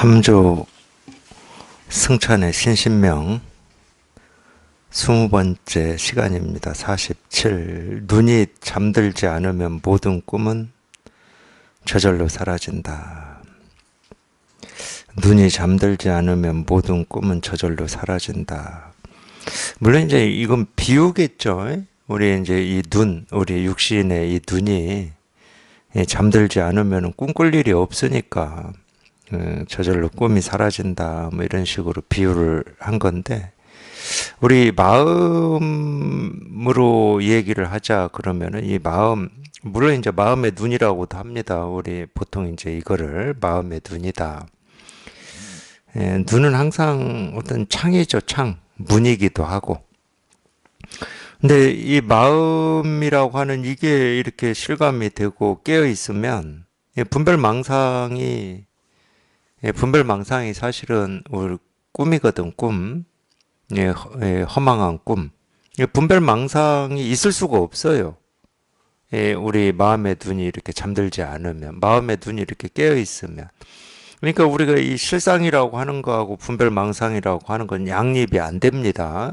3조 승천의 신신명 20번째 시간입니다. 47. 눈이 잠들지 않으면 모든 꿈은 저절로 사라진다. 눈이 잠들지 않으면 모든 꿈은 저절로 사라진다. 물론 이제 이건 비유겠죠. 우리 이제 이 눈, 우리 육신의 이 눈이 잠들지 않으면 꿈꿀 일이 없으니까 저절로 꿈이 사라진다, 뭐 이런 식으로 비유를 한 건데, 우리 마음으로 얘기를 하자 그러면은 이 마음, 물론 이제 마음의 눈이라고도 합니다. 우리 보통 이제 이거를 마음의 눈이다. 눈은 항상 어떤 창이죠, 창. 문이기도 하고. 근데 이 마음이라고 하는 이게 이렇게 실감이 되고 깨어 있으면 분별망상이 사실은 우리 꿈이거든, 꿈. 허망한 꿈. 분별망상이 있을 수가 없어요. 우리 마음의 눈이 이렇게 잠들지 않으면, 마음의 눈이 이렇게 깨어 있으면. 그러니까 우리가 이 실상이라고 하는 거하고 분별망상이라고 하는 건 양립이 안 됩니다.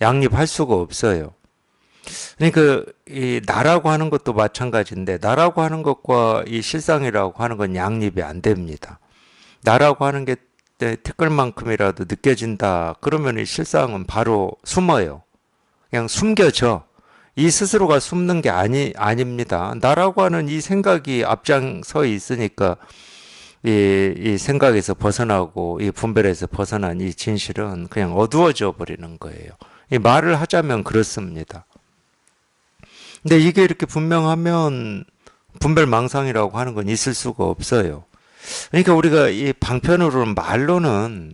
양립할 수가 없어요. 그러니까 이 나라고 하는 것도 마찬가지인데, 나라고 하는 것과 이 실상이라고 하는 건 양립이 안 됩니다. 나라고 하는 게 티끌만큼이라도 느껴진다 그러면 이 실상은 바로 숨어요. 그냥 숨겨져. 이 스스로가 숨는 게 아닙니다. 나라고 하는 이 생각이 앞장서 있으니까 이 생각에서 벗어나고 이 분별에서 벗어난 이 진실은 그냥 어두워져 버리는 거예요. 이 말을 하자면 그렇습니다. 근데 이게 이렇게 분명하면 분별망상이라고 하는 건 있을 수가 없어요. 그러니까 우리가 이 방편으로는 말로는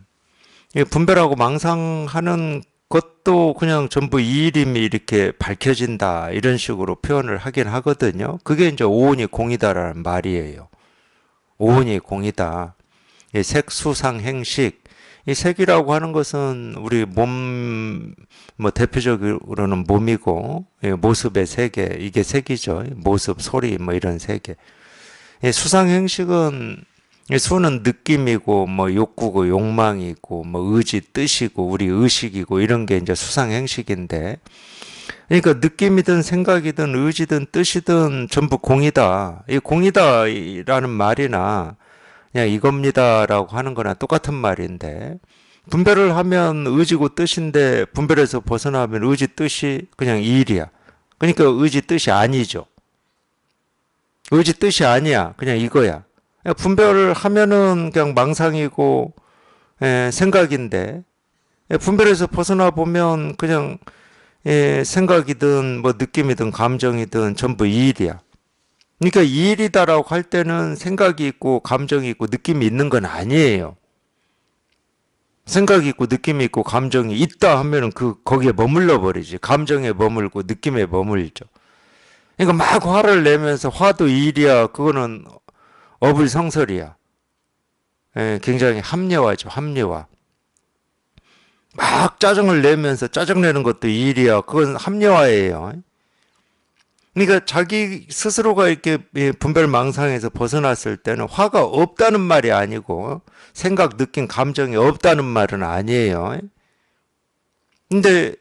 분별하고 망상하는 것도 그냥 전부 이일임이 이렇게 밝혀진다 이런 식으로 표현을 하긴 하거든요. 그게 이제 오온이 공이다라는 말이에요. 오온이 공이다. 이 색, 수상, 행식. 이 색이라고 하는 것은 우리 몸, 뭐 대표적으로는 몸이고 모습의 세계, 이게 색이죠. 모습, 소리 뭐 이런 세계. 수상, 행식은 수는 느낌이고 뭐 욕구고 욕망이고 뭐 의지, 뜻이고 우리 의식이고 이런 게 이제 수상 행식인데, 그러니까 느낌이든 생각이든 의지든 뜻이든 전부 공이다. 이 공이다라는 말이나 그냥 이겁니다라고 하는 거나 똑같은 말인데, 분별을 하면 의지고 뜻인데 분별에서 벗어나면 의지, 뜻이 그냥 이일이야. 그러니까 의지, 뜻이 아니죠. 의지, 뜻이 아니야. 그냥 이거야. 분별을 하면은 그냥 망상이고 생각인데, 분별에서 벗어나 보면 그냥 생각이든 뭐 느낌이든 감정이든 전부 이일이야. 그러니까 이일이다라고 할 때는 생각이 있고 감정이 있고 느낌이 있는 건 아니에요. 생각이 있고 느낌이 있고 감정이 있다 하면은 거기에 머물러 버리지. 감정에 머물고 느낌에 머물죠. 그러니까 막 화를 내면서 화도 이일이야. 그거는 어불성설이야. 굉장히 합리화죠, 합리화. 막 짜증을 내면서 짜증내는 것도 일이야. 그건 합리화예요. 그러니까 자기 스스로가 이렇게 분별망상에서 벗어났을 때는 화가 없다는 말이 아니고 생각, 느낌, 감정이 없다는 말은 아니에요. 근데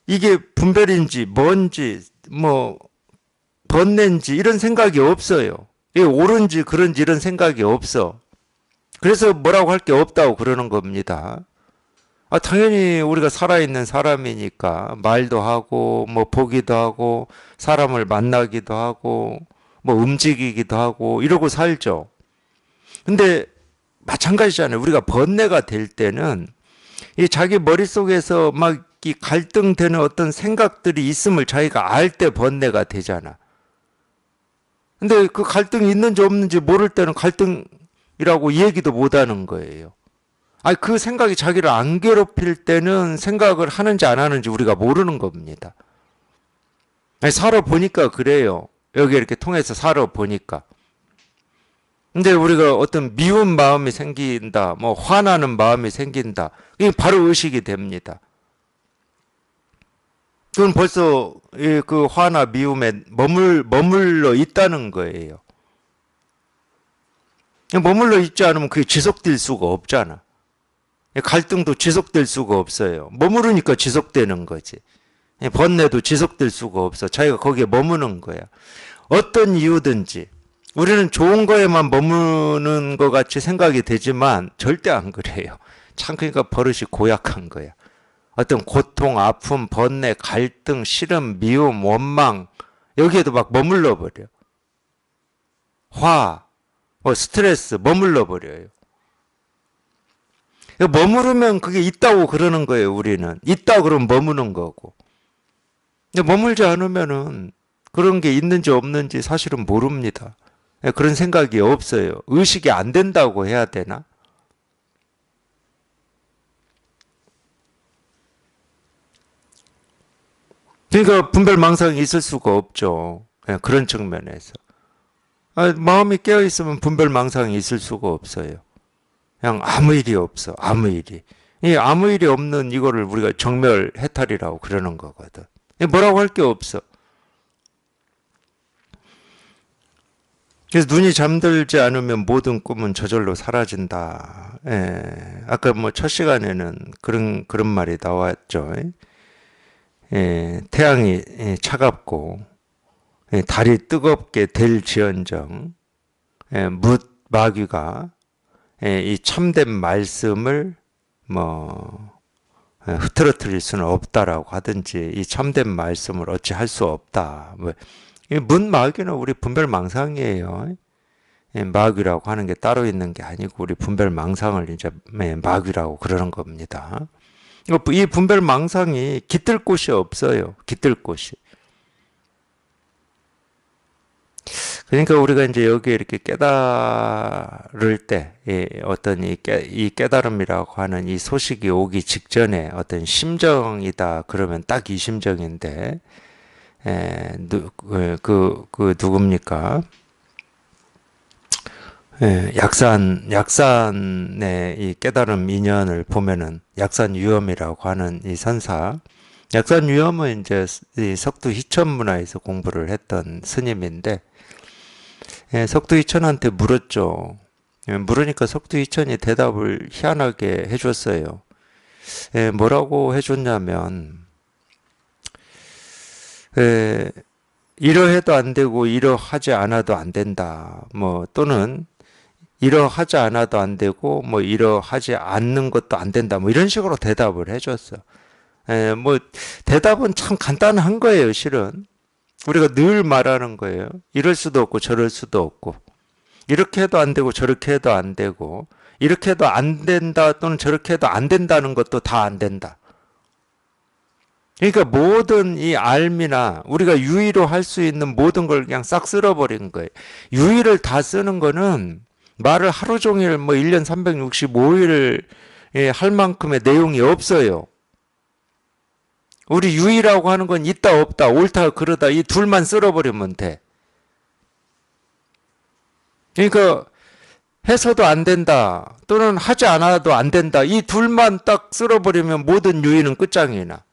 이게 분별인지 뭔지 뭐 번뇌인지 이런 생각이 없어요. 이게 옳은지 그런지 이런 생각이 없어. 그래서 뭐라고 할 게 없다고 그러는 겁니다. 당연히 우리가 살아있는 사람이니까 말도 하고 뭐 보기도 하고 사람을 만나기도 하고 뭐 움직이기도 하고 이러고 살죠. 근데 마찬가지잖아요. 우리가 번뇌가 될 때는 이 자기 머릿속에서 막 이 갈등되는 어떤 생각들이 있음을 자기가 알 때 번뇌가 되잖아. 근데 그 갈등이 있는지 없는지 모를 때는 갈등이라고 얘기도 못 하는 거예요. 그 생각이 자기를 안 괴롭힐 때는 생각을 하는지 안 하는지 우리가 모르는 겁니다. 살아보니까 그래요. 여기 이렇게 통해서 살아보니까. 근데 우리가 어떤 미운 마음이 생긴다, 뭐 화나는 마음이 생긴다. 이게 바로 의식이 됩니다. 그건 벌써 그 화나 미움에 머물러 있다는 거예요. 머물러 있지 않으면 그게 지속될 수가 없잖아. 갈등도 지속될 수가 없어요. 머무르니까 지속되는 거지. 번뇌도 지속될 수가 없어. 자기가 거기에 머무는 거야. 어떤 이유든지 우리는 좋은 거에만 머무는 것 같이 생각이 되지만 절대 안 그래요. 참 그러니까 버릇이 고약한 거야. 어떤 고통, 아픔, 번뇌, 갈등, 싫음, 미움, 원망 여기에도 막 머물러 버려. 화, 스트레스 머물러 버려요. 머무르면 그게 있다고 그러는 거예요. 우리는 있다 그러면 머무는 거고. 머물지 않으면은 그런 게 있는지 없는지 사실은 모릅니다. 그런 생각이 없어요. 의식이 안 된다고 해야 되나? 그러니까 분별망상이 있을 수가 없죠. 그런 측면에서. 마음이 깨어있으면 분별망상이 있을 수가 없어요. 그냥 아무 일이 없어. 아무 일이. 이 아무 일이 없는 이거를 우리가 정멸해탈이라고 그러는 거거든. 뭐라고 할 게 없어. 그래서 눈이 잠들지 않으면 모든 꿈은 저절로 사라진다. 아까 뭐 첫 시간에는 그런 말이 나왔죠. 태양이 차갑고 달이 뜨겁게 될지언정 뭇마귀가 이 참된 말씀을 뭐 흐트러뜨릴 수는 없다라고 하든지 이 참된 말씀을 어찌 할 수 없다. 뭐, 뭇마귀는 우리 분별망상이에요. 마귀라고 하는 게 따로 있는 게 아니고 우리 분별망상을 이제 마귀라고 그러는 겁니다. 이 분별망상이 깃들 곳이 없어요. 깃들 곳이. 그러니까 우리가 이제 여기에 이렇게 깨달을 때, 어떤 이 깨달음이라고 하는 이 소식이 오기 직전에 어떤 심정이다 그러면 딱 이 심정인데, 누굽니까? 약산의 이 깨달음 인연을 보면은 약산유엄이라고 하는 이 선사, 약산유엄은 이제 이 석두 희천문화에서 공부를 했던 스님인데, 석두이천한테 물었죠. 물으니까 석두이천이 대답을 희한하게 해줬어요. 뭐라고 해줬냐면, 이러해도 안 되고 이러하지 않아도 안 된다. 뭐 또는 이러하지 않아도 안 되고 뭐 이러하지 않는 것도 안 된다. 뭐 이런 식으로 대답을 해줬어. 뭐 대답은 참 간단한 거예요, 실은. 우리가 늘 말하는 거예요. 이럴 수도 없고 저럴 수도 없고 이렇게 해도 안 되고 저렇게 해도 안 되고 이렇게 해도 안 된다 또는 저렇게 해도 안 된다는 것도 다 안 된다. 그러니까 모든 이 알미나 우리가 유의로 할 수 있는 모든 걸 그냥 싹 쓸어버린 거예요. 유의를 다 쓰는 거는 말을 하루 종일 뭐 1년 365일 할 만큼의 내용이 없어요. 우리 유의라고 하는 건 있다 없다 옳다 그르다 이 둘만 쓸어버리면 돼. 그러니까 해서도 안 된다 또는 하지 않아도 안 된다 이 둘만 딱 쓸어버리면 모든 유의는 끝장이 나.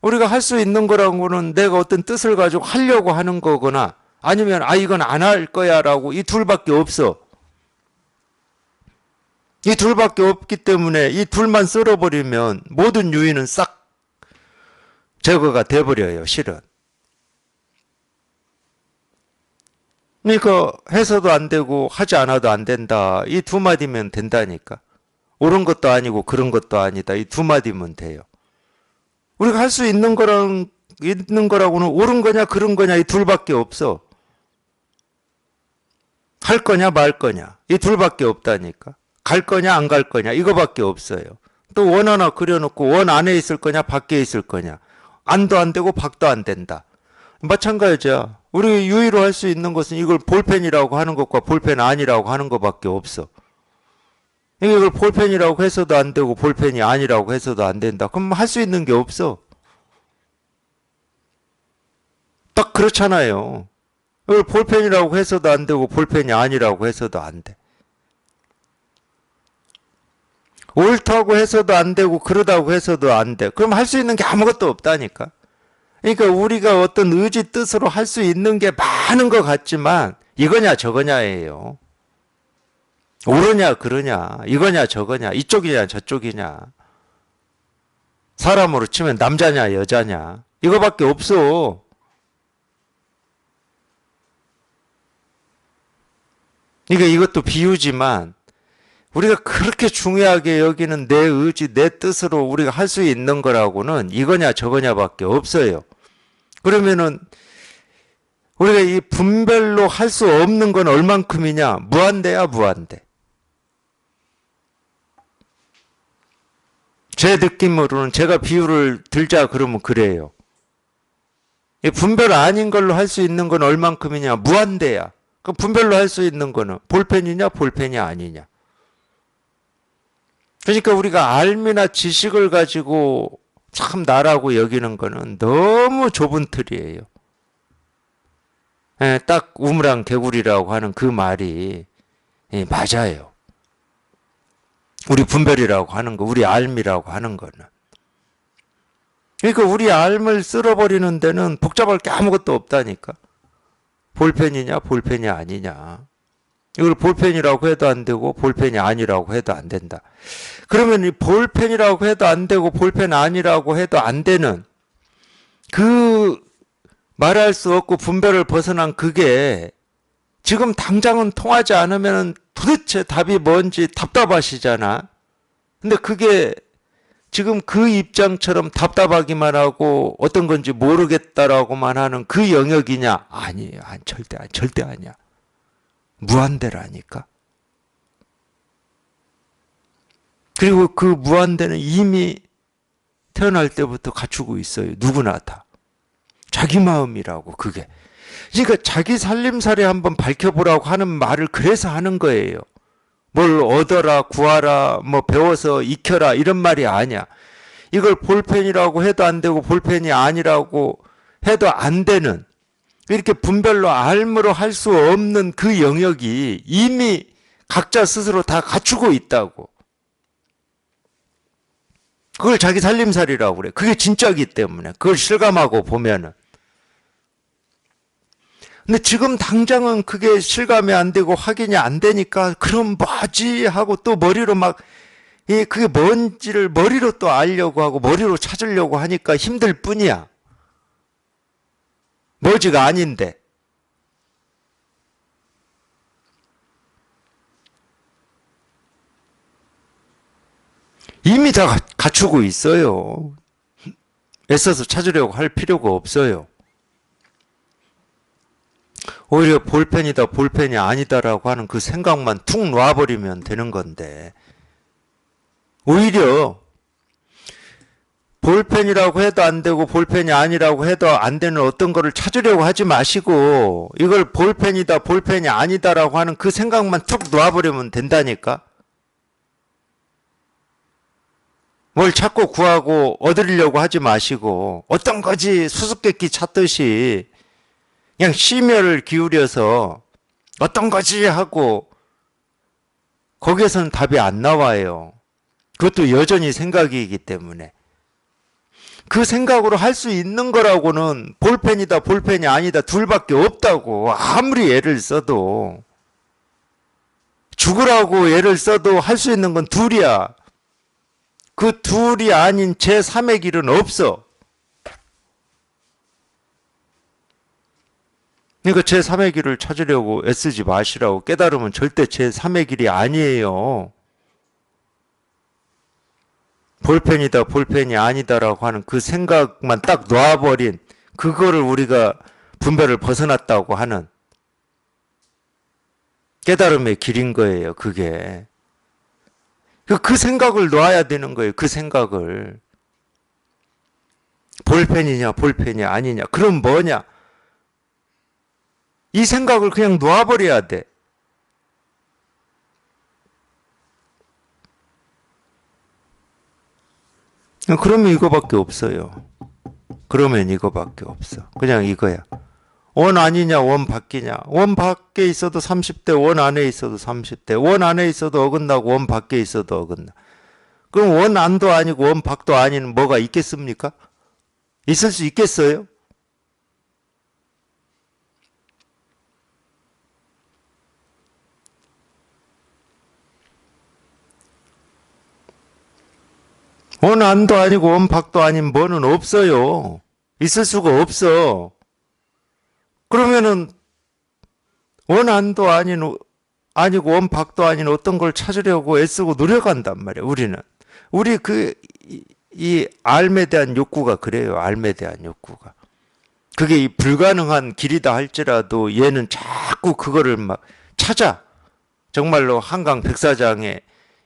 우리가 할 수 있는 거라고는 내가 어떤 뜻을 가지고 하려고 하는 거거나 아니면 이건 안 할 거야 라고 이 둘밖에 없어. 이 둘밖에 없기 때문에 이 둘만 쓸어버리면 모든 유의는 싹 제거가 돼버려요, 실은. 그러니까 해서도 안 되고 하지 않아도 안 된다. 이 두 마디면 된다니까. 옳은 것도 아니고 그런 것도 아니다. 이 두 마디면 돼요. 우리가 할 수 있는 거라고는 옳은 거냐 그런 거냐 이 둘밖에 없어. 할 거냐 말 거냐 이 둘밖에 없다니까. 갈 거냐 안 갈 거냐 이거밖에 없어요. 또 원 하나 그려놓고 원 안에 있을 거냐 밖에 있을 거냐. 안도 안 되고 밖도 안 된다. 마찬가지야. 우리 유의로 할 수 있는 것은 이걸 볼펜이라고 하는 것과 볼펜 아니라고 하는 것밖에 없어. 이걸 볼펜이라고 해서도 안 되고 볼펜이 아니라고 해서도 안 된다. 그럼 할 수 있는 게 없어. 딱 그렇잖아요. 이걸 볼펜이라고 해서도 안 되고 볼펜이 아니라고 해서도 안 돼. 옳다고 해서도 안 되고 그러다고 해서도 안 돼. 그럼 할 수 있는 게 아무것도 없다니까. 그러니까 우리가 어떤 의지 뜻으로 할 수 있는 게 많은 것 같지만 이거냐 저거냐예요. 옳으냐 그러냐, 이거냐 저거냐, 이쪽이냐 저쪽이냐, 사람으로 치면 남자냐 여자냐, 이거밖에 없어. 그러니까 이것도 비유지만 우리가 그렇게 중요하게 여기는 내 의지, 내 뜻으로 우리가 할 수 있는 거라고는 이거냐 저거냐밖에 없어요. 그러면은 우리가 이 분별로 할 수 없는 건 얼만큼이냐? 무한대야, 무한대. 제 느낌으로는 제가 비유를 들자 그러면 그래요. 이 분별 아닌 걸로 할 수 있는 건 얼만큼이냐? 무한대야. 그럼 분별로 할 수 있는 거는 볼펜이냐, 볼펜이 아니냐. 그러니까 우리가 알미나 지식을 가지고 참 나라고 여기는 거는 너무 좁은 틀이에요. 예, 딱 우물안 개구리라고 하는 그 말이 맞아요. 우리 분별이라고 하는 거, 우리 알미라고 하는 거는. 그러니까 우리 알을 쓸어버리는 데는 복잡할 게 아무것도 없다니까. 볼펜이냐, 볼펜이 아니냐. 이걸 볼펜이라고 해도 안 되고 볼펜이 아니라고 해도 안 된다. 그러면 이 볼펜이라고 해도 안 되고 볼펜 아니라고 해도 안 되는 그 말할 수 없고 분별을 벗어난 그게 지금 당장은 통하지 않으면 도대체 답이 뭔지 답답하시잖아. 근데 그게 지금 그 입장처럼 답답하기만 하고 어떤 건지 모르겠다라고만 하는 그 영역이냐? 아니에요. 절대 아니야. 무한대라니까. 그리고 그 무한대는 이미 태어날 때부터 갖추고 있어요. 누구나 다. 자기 마음이라고 그게. 그러니까 자기 살림살이 한번 밝혀보라고 하는 말을 그래서 하는 거예요. 뭘 얻어라, 구하라, 뭐 배워서 익혀라 이런 말이 아니야. 이걸 볼펜이라고 해도 안 되고 볼펜이 아니라고 해도 안 되는 이렇게 분별로 알므로 할 수 없는 그 영역이 이미 각자 스스로 다 갖추고 있다고. 그걸 자기 살림살이라고 그래. 그게 진짜기 때문에. 그걸 실감하고 보면은. 근데 지금 당장은 그게 실감이 안 되고 확인이 안 되니까 그럼 뭐지 하고 또 머리로 막 그게 뭔지를 머리로 또 알려고 하고 머리로 찾으려고 하니까 힘들 뿐이야. 뭐지가 아닌데. 이미 다 갖추고 있어요. 애써서 찾으려고 할 필요가 없어요. 오히려 볼펜이다, 볼펜이 아니다라고 하는 그 생각만 툭 놔버리면 되는 건데, 오히려 볼펜이라고 해도 안 되고 볼펜이 아니라고 해도 안 되는 어떤 거를 찾으려고 하지 마시고, 이걸 볼펜이다, 볼펜이 아니다라고 하는 그 생각만 툭 놔버리면 된다니까? 뭘 찾고 구하고 얻으려고 하지 마시고, 어떤 거지 수수께끼 찾듯이 그냥 심혈을 기울여서 어떤 거지 하고 거기에서는 답이 안 나와요. 그것도 여전히 생각이기 때문에. 그 생각으로 할 수 있는 거라고는 볼펜이다 볼펜이 아니다 둘밖에 없다고. 아무리 애를 써도 죽으라고 애를 써도 할 수 있는 건 둘이야. 그 둘이 아닌 제3의 길은 없어. 그러니까 제3의 길을 찾으려고 애쓰지 마시라고. 깨달으면 절대 제3의 길이 아니에요. 볼펜이다 볼펜이 아니다라고 하는 그 생각만 딱 놔버린 그거를 우리가 분별을 벗어났다고 하는 깨달음의 길인 거예요. 그게. 그 생각을 놔야 되는 거예요. 그 생각을. 볼펜이냐 볼펜이 아니냐. 그럼 뭐냐. 이 생각을 그냥 놔버려야 돼. 그러면 이거밖에 없어요. 그러면 이거밖에 없어. 그냥 이거야. 원 아니냐 원 밖이냐. 원 밖에 있어도 30대, 원 안에 있어도 30대. 원 안에 있어도 어긋나고 원 밖에 있어도 어긋나. 그럼 원 안도 아니고 원 밖도 아닌 뭐가 있겠습니까? 있을 수 있겠어요? 원안도 아니고 원박도 아닌 뭐는 없어요. 있을 수가 없어. 그러면은 원안도 아니고 원박도 아닌 어떤 걸 찾으려고 애쓰고 노력한단 말이야, 우리는. 우리 이 삶에 대한 욕구가 그래요, 삶에 대한 욕구가. 그게 이 불가능한 길이다 할지라도 얘는 자꾸 그거를 막 찾아. 정말로 한강 백사장에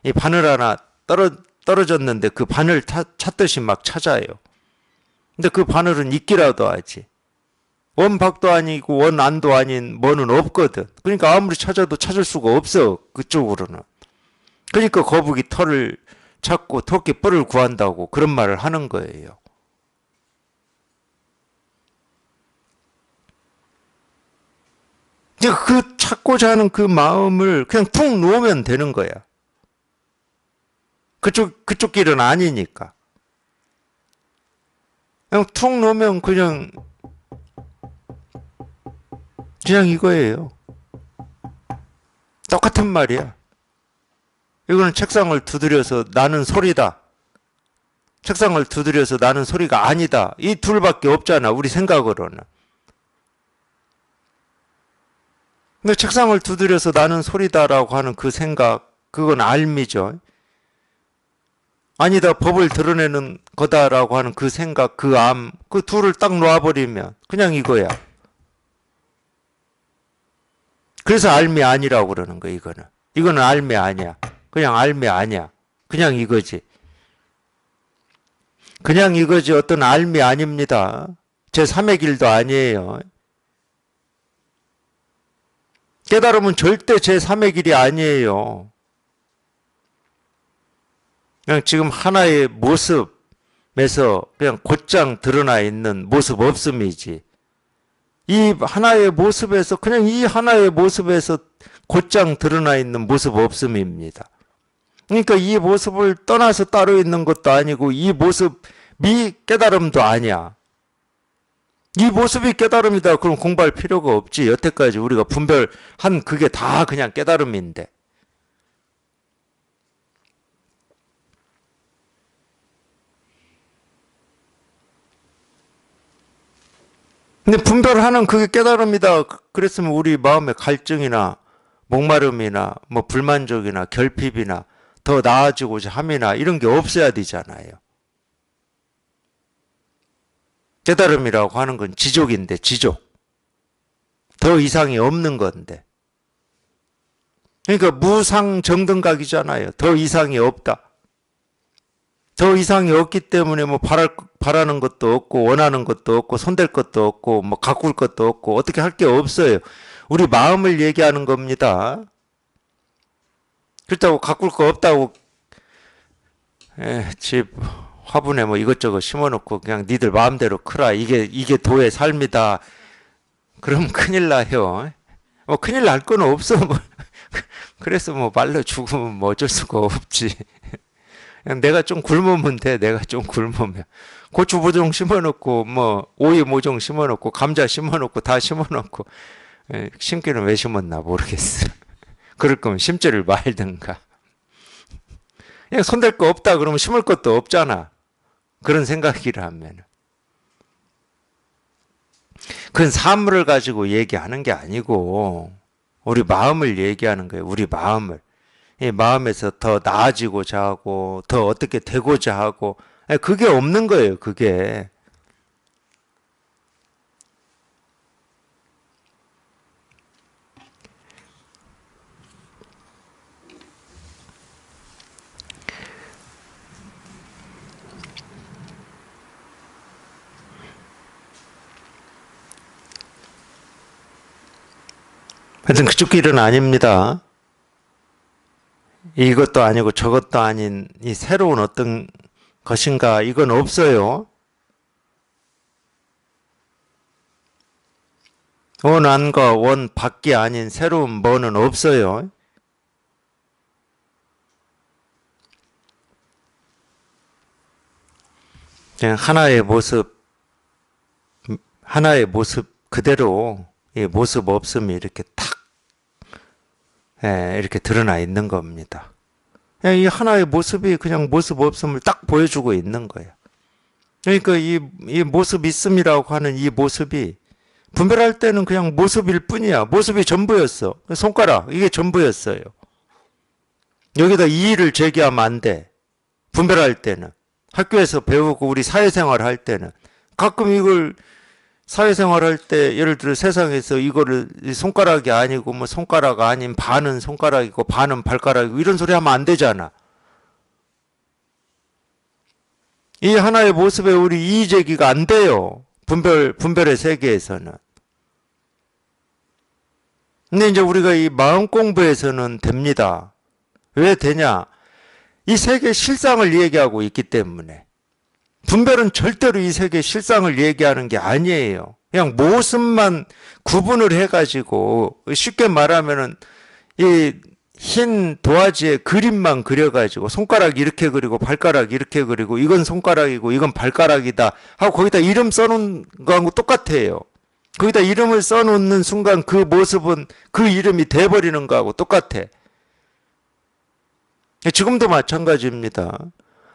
이 바늘 하나 떨어졌는데 그 바늘 찾듯이 막 찾아요. 근데 그 바늘은 있기라도 하지. 원박도 아니고 원안도 아닌 뭐는 없거든. 그러니까 아무리 찾아도 찾을 수가 없어, 그쪽으로는. 그러니까 거북이 털을 찾고 토끼 뿔을 구한다고 그런 말을 하는 거예요. 그 찾고자 하는 그 마음을 그냥 툭 놓으면 되는 거야. 그쪽 길은 아니니까. 그냥 툭 놓으면 그냥 이거예요. 똑같은 말이야. 이거는 책상을 두드려서 나는 소리다. 책상을 두드려서 나는 소리가 아니다. 이 둘밖에 없잖아, 우리 생각으로는. 근데 책상을 두드려서 나는 소리다라고 하는 그 생각, 그건 알미죠. 아니다, 법을 드러내는 거다라고 하는 그 생각, 그 암, 그 둘을 딱 놓아버리면 그냥 이거야. 그래서 알미 아니라고 그러는 거야, 이거는. 이거는 알미 아니야. 그냥 알미 아니야. 그냥 이거지. 그냥 이거지 어떤 알미 아닙니다. 제3의 길도 아니에요. 깨달음은 절대 제3의 길이 아니에요. 그냥 지금 하나의 모습에서 그냥 곧장 드러나 있는 모습 없음이지. 이 하나의 모습에서 그냥 이 하나의 모습에서 곧장 드러나 있는 모습 없음입니다. 그러니까 이 모습을 떠나서 따로 있는 것도 아니고 이 모습이 깨달음도 아니야. 이 모습이 깨달음이다. 그럼 공부할 필요가 없지. 여태까지 우리가 분별한 그게 다 그냥 깨달음인데. 근데 분별하는 그게 깨달음이다. 그랬으면 우리 마음의 갈증이나 목마름이나 뭐 불만족이나 결핍이나 더 나아지고자 함이나 이런 게 없어야 되잖아요. 깨달음이라고 하는 건 지족인데, 지족. 더 이상이 없는 건데. 그러니까 무상정등각이잖아요. 더 이상이 없다. 더 이상이 없기 때문에 뭐 바라는 것도 없고 원하는 것도 없고 손댈 것도 없고 뭐 가꿀 것도 없고 어떻게 할 게 없어요. 우리 마음을 얘기하는 겁니다. 그렇다고 가꿀 거 없다고 집 화분에 뭐 이것저것 심어놓고 그냥 니들 마음대로 크라. 이게 도의 삶이다. 그럼 큰일 나요. 뭐 큰일 날 건 없어. 뭐. 그래서 뭐 말로 죽으면 뭐 어쩔 수가 없지. 그냥 내가 좀 굶으면 돼. 내가 좀 굶으면. 고추 모종 심어놓고 뭐 오이 모종 심어놓고 감자 심어놓고 다 심어놓고 심기는 왜 심었나 모르겠어. 그럴 거면 심지를 말든가. 그냥 손댈 거 없다 그러면 심을 것도 없잖아. 그런 생각이라면. 그건 사물을 가지고 얘기하는 게 아니고 우리 마음을 얘기하는 거예요. 우리 마음을. 이 마음에서 더 나아지고자 하고 더 어떻게 되고자 하고 그게 없는 거예요. 그게. 하여튼 그쪽 길은 아닙니다. 이것도 아니고 저것도 아닌 이 새로운 어떤 것인가 이건 없어요. 원안과 원밖이 아닌 새로운 뭐는 없어요. 그냥 하나의 모습 그대로 이 모습 없음이 이렇게 탁 이렇게 드러나 있는 겁니다. 그냥 이 하나의 모습이 그냥 모습 없음을 딱 보여주고 있는 거야. 그러니까 이 모습 있음이라고 하는 이 모습이 분별할 때는 그냥 모습일 뿐이야. 모습이 전부였어. 손가락, 이게 전부였어요. 여기다 이의를 제기하면 안 돼. 분별할 때는. 학교에서 배우고 우리 사회생활 할 때는. 가끔 이걸 사회생활 할 때 예를 들어 세상에서 이거를 손가락이 아니고 뭐 손가락 아닌 반은 손가락이고 반은 발가락이고 이런 소리 하면 안 되잖아. 이 하나의 모습에 우리 이의 제기가 안 돼요. 분별의 세계에서는. 근데 이제 우리가 이 마음 공부에서는 됩니다. 왜 되냐? 이 세계 실상을 얘기하고 있기 때문에. 분별은 절대로 이 세계 실상을 얘기하는 게 아니에요. 그냥 모습만 구분을 해가지고 쉽게 말하면은 이 흰 도화지에 그림만 그려가지고 손가락 이렇게 그리고 발가락 이렇게 그리고 이건 손가락이고 이건 발가락이다 하고 거기다 이름 써놓은 거하고 똑같아요. 거기다 이름을 써놓는 순간 그 모습은 그 이름이 돼버리는 거하고 똑같아. 지금도 마찬가지입니다.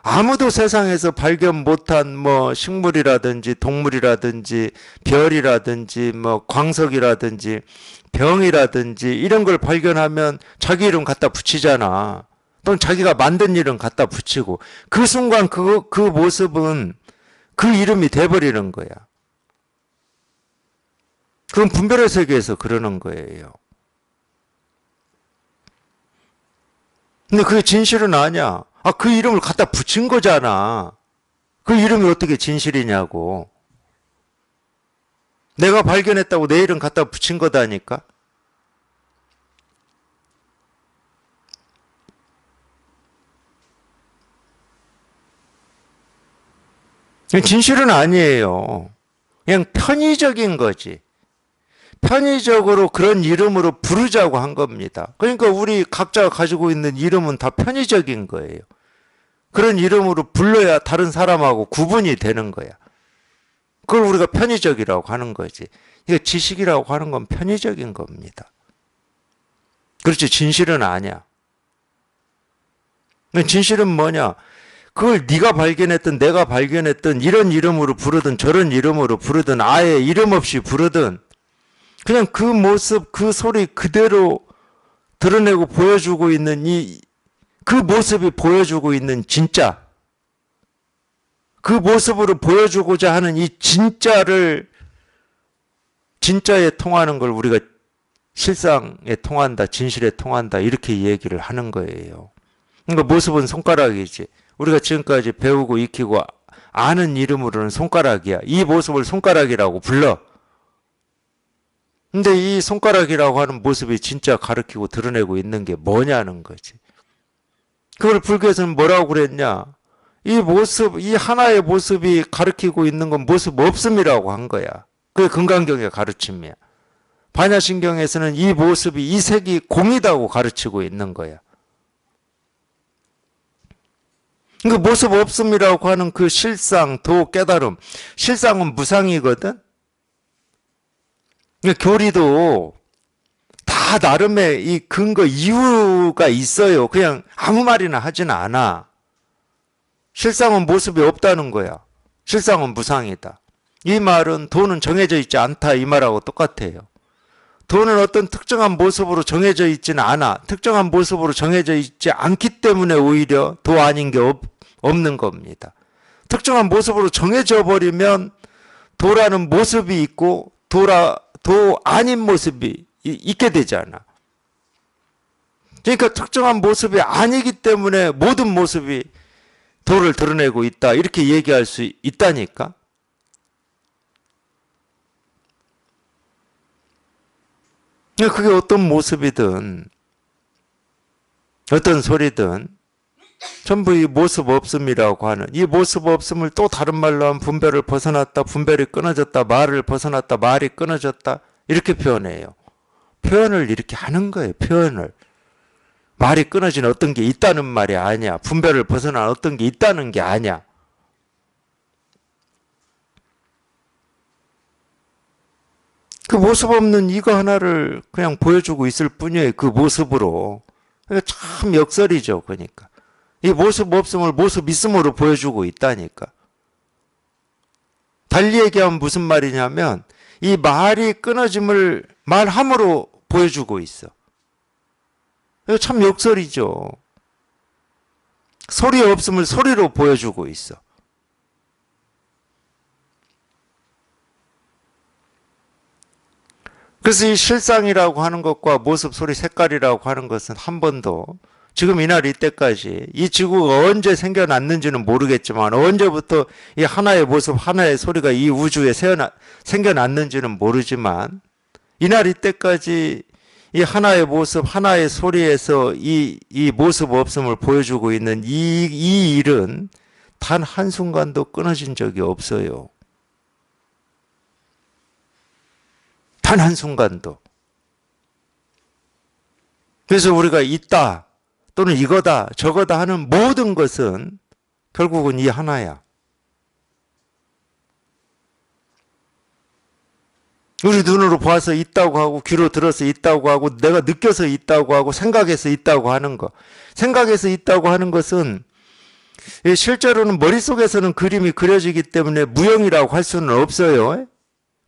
아무도 세상에서 발견 못한 뭐 식물이라든지 동물이라든지 별이라든지 뭐 광석이라든지 병이라든지 이런 걸 발견하면 자기 이름 갖다 붙이잖아. 또는 자기가 만든 이름 갖다 붙이고 그 순간 그 모습은 그 이름이 돼버리는 거야. 그건 분별의 세계에서 그러는 거예요. 근데 그게 진실은 아니야. 그 이름을 갖다 붙인 거잖아. 그 이름이 어떻게 진실이냐고. 내가 발견했다고 내 이름 갖다 붙인 거다니까. 진실은 아니에요. 그냥 편의적인 거지. 편의적으로 그런 이름으로 부르자고 한 겁니다. 그러니까 우리 각자가 가지고 있는 이름은 다 편의적인 거예요. 그런 이름으로 불러야 다른 사람하고 구분이 되는 거야. 그걸 우리가 편의적이라고 하는 거지. 이거 지식이라고 하는 건 편의적인 겁니다. 그렇지, 진실은 아니야. 진실은 뭐냐? 그걸 네가 발견했든 내가 발견했든 이런 이름으로 부르든 저런 이름으로 부르든 아예 이름 없이 부르든 그냥 그 모습, 그 소리 그대로 드러내고 보여주고 있는 그 모습이 보여주고 있는 진짜, 그 모습으로 보여주고자 하는 이 진짜에 통하는 걸 우리가 실상에 통한다, 진실에 통한다, 이렇게 얘기를 하는 거예요. 그러니까 모습은 손가락이지. 우리가 지금까지 배우고 익히고 아는 이름으로는 손가락이야. 이 모습을 손가락이라고 불러. 근데 이 손가락이라고 하는 모습이 진짜 가리키고 드러내고 있는 게 뭐냐는 거지. 그걸 불교에서는 뭐라고 그랬냐? 이 모습, 이 하나의 모습이 가리키고 있는 건 모습 없음이라고 한 거야. 그게 금강경의 가르침이야. 반야신경에서는 이 모습이, 이 색이 공이다고 가르치고 있는 거야. 그 모습 없음이라고 하는 그 실상, 도, 깨달음. 실상은 무상이거든? 교리도 다 나름의 이 근거, 이유가 있어요. 그냥 아무 말이나 하지는 않아. 실상은 모습이 없다는 거야. 실상은 무상이다. 이 말은 도는 정해져 있지 않다. 이 말하고 똑같아요. 도는 어떤 특정한 모습으로 정해져 있지는 않아. 특정한 모습으로 정해져 있지 않기 때문에 오히려 도 아닌 게 없는 겁니다. 특정한 모습으로 정해져 버리면 도라는 모습이 있고 도 아닌 모습이 있게 되잖아. 그러니까 특정한 모습이 아니기 때문에 모든 모습이 도를 드러내고 있다. 이렇게 얘기할 수 있다니까. 그게 어떤 모습이든 어떤 소리든 전부 이 모습 없음이라고 하는, 이 모습 없음을 또 다른 말로 하면 분별을 벗어났다, 분별이 끊어졌다, 말을 벗어났다, 말이 끊어졌다, 이렇게 표현해요. 표현을 이렇게 하는 거예요. 표현을. 말이 끊어진 어떤 게 있다는 말이 아니야. 분별을 벗어난 어떤 게 있다는 게 아니야. 그 모습 없는 이거 하나를 그냥 보여주고 있을 뿐이에요. 그 모습으로. 참 역설이죠. 그러니까. 이 모습 없음을 모습 있음으로 보여주고 있다니까. 달리 얘기하면 무슨 말이냐면 이 말이 끊어짐을 말함으로 보여주고 있어. 이거 참 역설이죠. 소리 없음을 소리로 보여주고 있어. 그래서 이 실상이라고 하는 것과 모습, 소리, 색깔이라고 하는 것은 한 번도 지금 이날 이때까지 이 지구가 언제 생겨났는지는 모르겠지만 언제부터 이 하나의 모습, 하나의 소리가 이 우주에 생겨났는지는 모르지만 이날 이때까지 이 하나의 모습, 하나의 소리에서 이 모습 없음을 보여주고 있는 이 일은 단 한순간도 끊어진 적이 없어요. 단 한순간도. 그래서 우리가 있다 또는 이거다 저거다 하는 모든 것은 결국은 이 하나야. 우리 눈으로 봐서 있다고 하고 귀로 들어서 있다고 하고 내가 느껴서 있다고 하고 생각해서 있다고 하는 거. 생각해서 있다고 하는 것은 실제로는 머릿속에서는 그림이 그려지기 때문에 무형이라고 할 수는 없어요.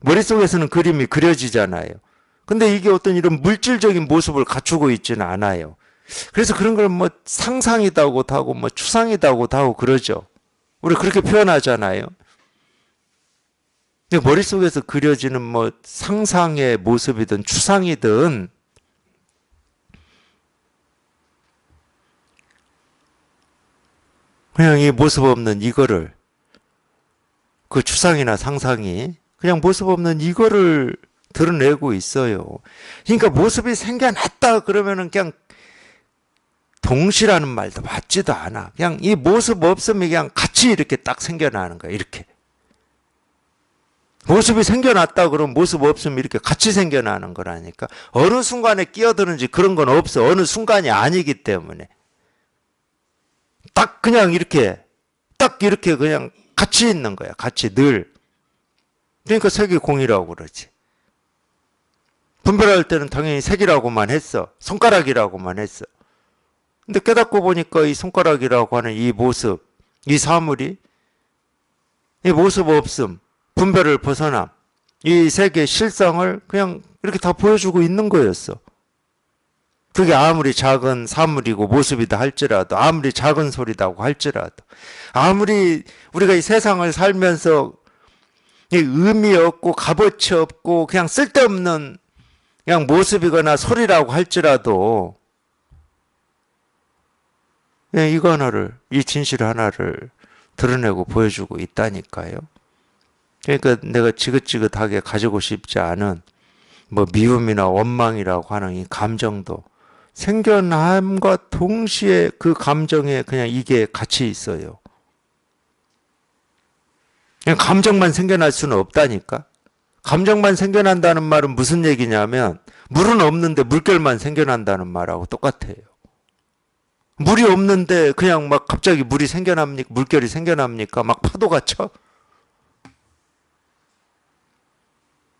머릿속에서는 그림이 그려지잖아요. 근데 이게 어떤 이런 물질적인 모습을 갖추고 있지는 않아요. 그래서 그런 걸 뭐 상상이다고도 하고 뭐 추상이다고도 하고 그러죠. 우리 그렇게 표현하잖아요. 근데 머릿속에서 그려지는 뭐 상상의 모습이든 추상이든 그냥 이 모습 없는 이거를 그 추상이나 상상이 그냥 모습 없는 이거를 드러내고 있어요. 그러니까 모습이 생겨났다 그러면은 그냥 동시라는 말도 맞지도 않아. 그냥 이 모습 없음이 그냥 같이 이렇게 딱 생겨나는 거야. 이렇게. 모습이 생겨났다 그러면 모습 없음이 이렇게 같이 생겨나는 거라니까. 어느 순간에 끼어드는지 그런 건 없어. 어느 순간이 아니기 때문에. 딱 그냥 이렇게 그냥 같이 있는 거야. 같이 늘. 그러니까 색이 공이라고 그러지. 분별할 때는 당연히 색이라고만 했어. 손가락이라고만 했어. 근데 깨닫고 보니까 이 손가락이라고 하는 이 모습, 이 사물이 이 모습 없음, 분별을 벗어남, 이 색의 실상을 그냥 이렇게 다 보여주고 있는 거였어. 그게 아무리 작은 사물이고 모습이다 할지라도, 아무리 작은 소리다고 할지라도, 아무리 우리가 이 세상을 살면서 의미 없고 값어치 없고 그냥 쓸데없는 그냥 모습이거나 소리라고 할지라도 이거 하나를, 이 진실 하나를 드러내고 보여주고 있다니까요. 그러니까 내가 지긋지긋하게 가지고 싶지 않은 뭐 미움이나 원망이라고 하는 이 감정도 생겨남과 동시에 그 감정에 그냥 이게 같이 있어요. 그냥 감정만 생겨날 수는 없다니까. 감정만 생겨난다는 말은 무슨 얘기냐면 물은 없는데 물결만 생겨난다는 말하고 똑같아요. 물이 없는데 그냥 막 갑자기 물이 생겨납니까? 물결이 생겨납니까? 막 파도가 쳐?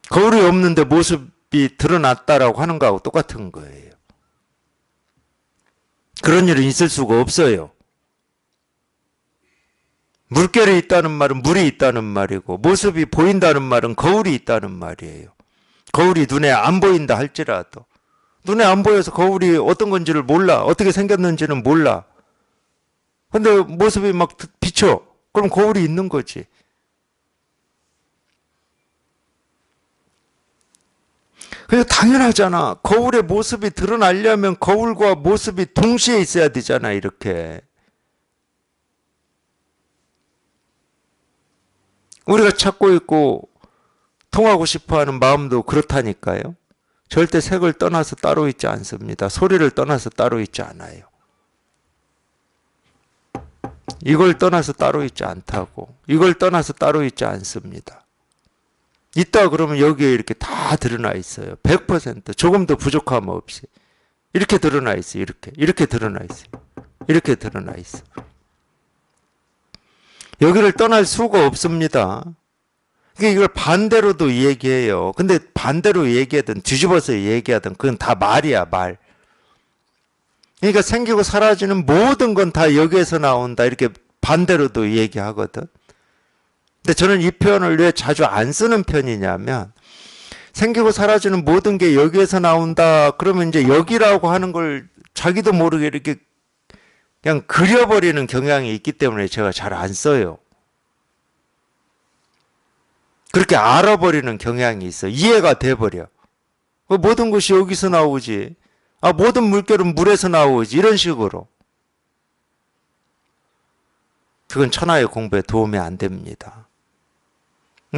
거울이 없는데 모습이 드러났다라고 하는 거하고 똑같은 거예요. 그런 일은 있을 수가 없어요. 물결이 있다는 말은 물이 있다는 말이고 모습이 보인다는 말은 거울이 있다는 말이에요. 거울이 눈에 안 보인다 할지라도 눈에 안 보여서 거울이 어떤 건지를 몰라. 어떻게 생겼는지는 몰라. 근데 모습이 막 비쳐. 그럼 거울이 있는 거지. 그게 당연하잖아. 거울의 모습이 드러나려면 거울과 모습이 동시에 있어야 되잖아. 이렇게. 우리가 찾고 있고 통하고 싶어하는 마음도 그렇다니까요. 절대 색을 떠나서 따로 있지 않습니다. 소리를 떠나서 따로 있지 않아요. 이걸 떠나서 따로 있지 않다고. 이걸 떠나서 따로 있지 않습니다. 있다 그러면 여기에 이렇게 다 드러나 있어요. 100% 조금도 부족함 없이. 이렇게 드러나 있어요. 이렇게 드러나 있어요. 이렇게 드러나 있어. 여기를 떠날 수가 없습니다. 이걸 반대로도 얘기해요. 근데 반대로 얘기하든 뒤집어서 얘기하든 그건 다 말이야, 말. 그러니까 생기고 사라지는 모든 건 다 여기에서 나온다. 이렇게 반대로도 얘기하거든. 근데 저는 이 표현을 왜 자주 안 쓰는 편이냐면, 생기고 사라지는 모든 게 여기에서 나온다. 그러면 이제 여기라고 하는 걸 자기도 모르게 이렇게 그냥 그려버리는 경향이 있기 때문에 제가 잘 안 써요. 그렇게 알아버리는 경향이 있어. 이해가 돼버려. 모든 것이 여기서 나오지. 모든 물결은 물에서 나오지. 이런 식으로. 그건 천하의 공부에 도움이 안 됩니다.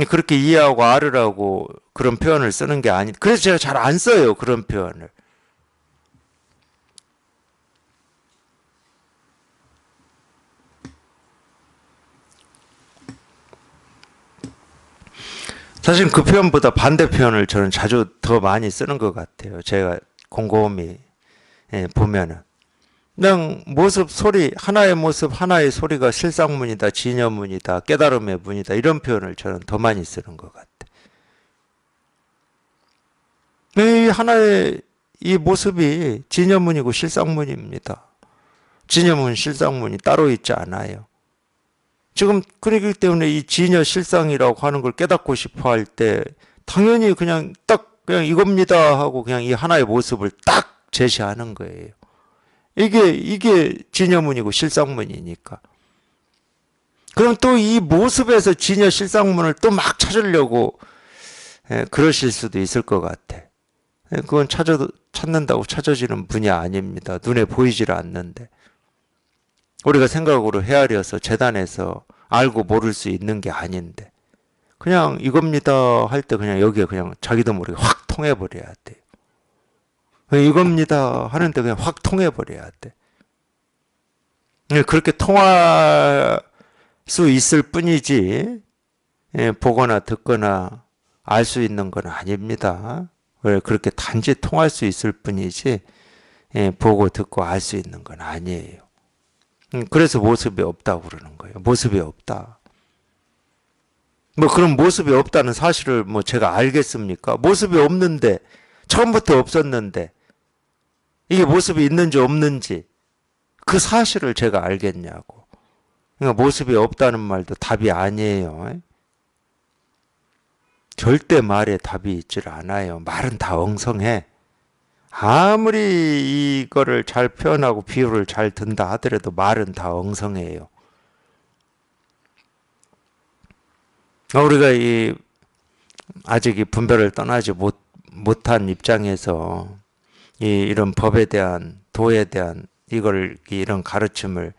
그렇게 이해하고 알으라고 그런 표현을 쓰는 게 아니. 그래서 제가 잘 안 써요. 그런 표현을. 사실 그 표현보다 반대 표현을 저는 자주 더 많이 쓰는 것 같아요. 제가 곰곰이 보면은. 그냥 모습, 소리, 하나의 모습, 하나의 소리가 실상문이다, 진여문이다, 깨달음의 문이다, 이런 표현을 저는 더 많이 쓰는 것 같아요. 이 하나의 이 모습이 진여문이고 실상문입니다. 진여문, 실상문이 따로 있지 않아요. 지금 그러기 때문에 이 진여 실상이라고 하는 걸 깨닫고 싶어 할 때 당연히 그냥 딱 그냥 이겁니다 하고 그냥 이 하나의 모습을 딱 제시하는 거예요. 이게 진여문이고 실상문이니까. 그럼 또 이 모습에서 진여 실상문을 또 막 찾으려고 그러실 수도 있을 것 같아. 그건 찾는다고 찾아지는 분야 아닙니다. 눈에 보이질 않는데. 우리가 생각으로 헤아려서 재단에서 알고 모를 수 있는 게 아닌데. 그냥 이겁니다 할 때 그냥 여기에 그냥 자기도 모르게 확 통해버려야 돼요. 이겁니다 하는데 그냥 확 통해버려야 돼. 그렇게 통할 수 있을 뿐이지 보거나 듣거나 알 수 있는 건 아닙니다. 왜 그렇게 단지 통할 수 있을 뿐이지 보고 듣고 알 수 있는 건 아니에요. 그래서 모습이 없다고 그러는 거예요. 모습이 없다. 뭐 그런 모습이 없다는 사실을 뭐 제가 알겠습니까? 모습이 없는데 처음부터 없었는데 이게 모습이 있는지 없는지 그 사실을 제가 알겠냐고. 그러니까 모습이 없다는 말도 답이 아니에요. 절대 말에 답이 있질 않아요. 말은 다 엉성해. 아무리 이거를 잘 표현하고 비유를 잘 든다 하더라도 말은 다 엉성해요. 우리가 아직 이 분별을 떠나지 못한 입장에서 이런 법에 대한 도에 대한 이런 가르침을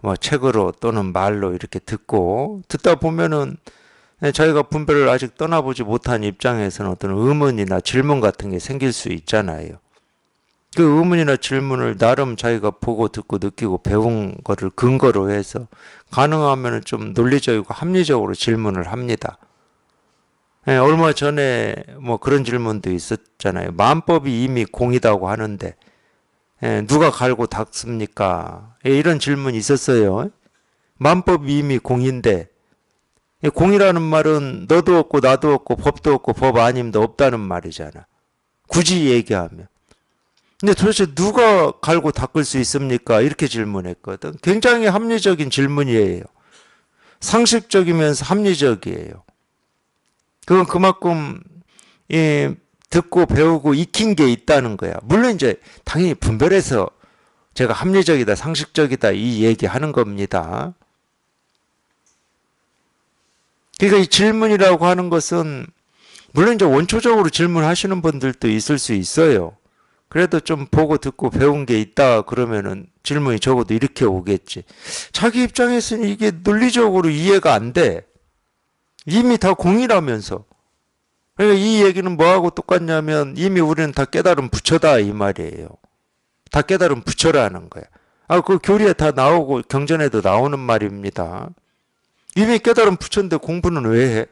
뭐 책으로 또는 말로 이렇게 듣다 보면은 저희가 분별을 아직 떠나보지 못한 입장에서는 어떤 의문이나 질문 같은 게 생길 수 있잖아요. 그 의문이나 질문을 나름 자기가 보고 듣고 느끼고 배운 거를 근거로 해서 가능하면 좀 논리적이고 합리적으로 질문을 합니다. 얼마 전에 뭐 그런 질문도 있었잖아요. 만법이 이미 공이다고 하는데 누가 갈고 닦습니까? 이런 질문이 있었어요. 만법이 이미 공인데 공이라는 말은 너도 없고 나도 없고 법도 없고 법 아님도 없다는 말이잖아. 굳이 얘기하면. 근데 도대체 누가 갈고 닦을 수 있습니까? 이렇게 질문했거든. 굉장히 합리적인 질문이에요. 상식적이면서 합리적이에요. 그건 그만큼 듣고 배우고 익힌 게 있다는 거야. 물론 이제 당연히 분별해서 제가 합리적이다, 상식적이다 이 얘기하는 겁니다. 그러니까 이 질문이라고 하는 것은 물론 이제 원초적으로 질문하시는 분들도 있을 수 있어요. 그래도 좀 보고 듣고 배운 게 있다 그러면은 질문이 적어도 이렇게 오겠지. 자기 입장에서는 이게 논리적으로 이해가 안 돼. 이미 다 공이라면서. 그러니까 이 얘기는 뭐하고 똑같냐면 이미 우리는 다 깨달은 부처다 이 말이에요. 다 깨달은 부처라는 거야. 그 교리에 다 나오고 경전에도 나오는 말입니다. 이미 깨달은 부처인데 공부는 왜 해?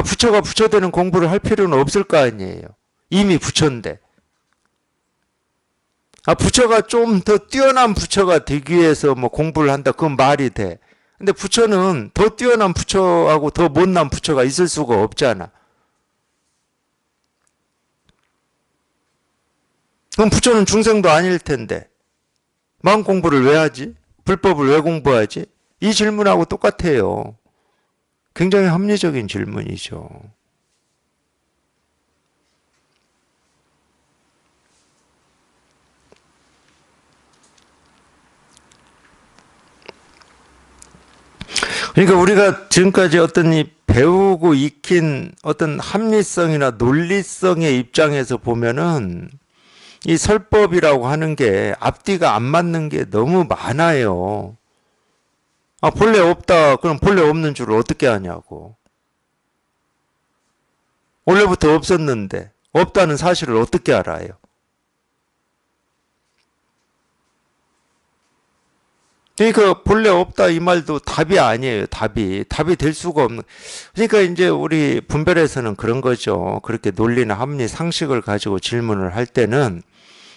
부처가 부처 되는 공부를 할 필요는 없을 거 아니에요. 이미 부처인데. 부처가 좀 더 뛰어난 부처가 되기 위해서 뭐 공부를 한다. 그건 말이 돼. 근데 부처는 더 뛰어난 부처하고 더 못난 부처가 있을 수가 없잖아. 그럼 부처는 중생도 아닐 텐데 마음 공부를 왜 하지? 불법을 왜 공부하지? 이 질문하고 똑같아요. 굉장히 합리적인 질문이죠. 그러니까 우리가 지금까지 어떤 이 배우고 익힌 어떤 합리성이나 논리성의 입장에서 보면은 이 설법이라고 하는 게 앞뒤가 안 맞는 게 너무 많아요. 아, 본래 없다. 그럼 본래 없는 줄을 어떻게 아냐고. 원래부터 없었는데 없다는 사실을 어떻게 알아요? 그러니까 본래 없다 이 말도 답이 아니에요. 답이 될 수가 없는. 그러니까 이제 우리 분별에서는 그런 거죠. 그렇게 논리나 합리, 상식을 가지고 질문을 할 때는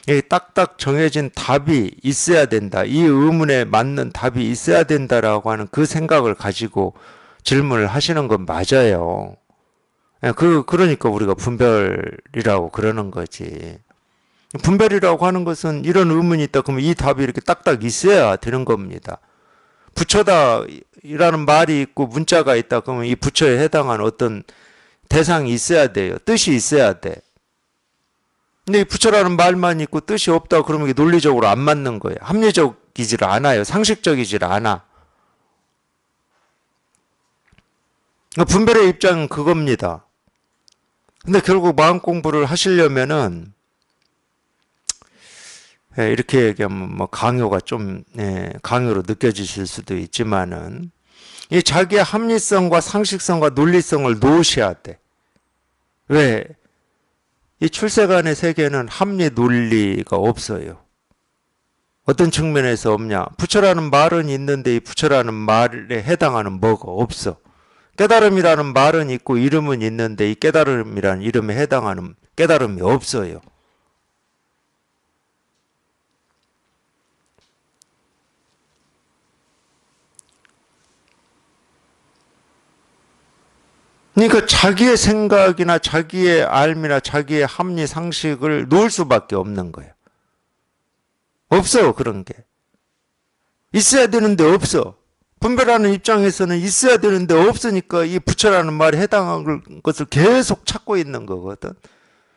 이 딱딱 정해진 답이 있어야 된다. 이 의문에 맞는 답이 있어야 된다라고 하는 그 생각을 가지고 질문을 하시는 건 맞아요. 그러니까 우리가 분별이라고 그러는 거지. 분별이라고 하는 것은 이런 의문이 있다. 그러면 이 답이 이렇게 딱딱 있어야 되는 겁니다. 부처다 이라는 말이 있고 문자가 있다. 그러면 이 부처에 해당하는 어떤 대상이 있어야 돼요. 뜻이 있어야 돼. 근데 이 부처라는 말만 있고 뜻이 없다. 그러면 이게 논리적으로 안 맞는 거예요. 합리적이질 않아요. 상식적이질 않아. 그러니까 분별의 입장은 그겁니다. 근데 결국 마음 공부를 하시려면은 이렇게 얘기하면 뭐 강요가 좀 강요로 느껴지실 수도 있지만은 이 자기의 합리성과 상식성과 논리성을 놓으셔야 돼. 왜? 이 출세간의 세계는 합리 논리가 없어요. 어떤 측면에서 없냐? 부처라는 말은 있는데 이 부처라는 말에 해당하는 뭐가 없어. 깨달음이라는 말은 있고 이름은 있는데 이 깨달음이라는 이름에 해당하는 깨달음이 없어요. 그러니까 자기의 생각이나 자기의 알미나 자기의 합리 상식을 놓을 수밖에 없는 거예요. 없어 그런 게. 있어야 되는데 없어. 분별하는 입장에서는 있어야 되는데 없으니까 이 부처라는 말에 해당하는 것을 계속 찾고 있는 거거든.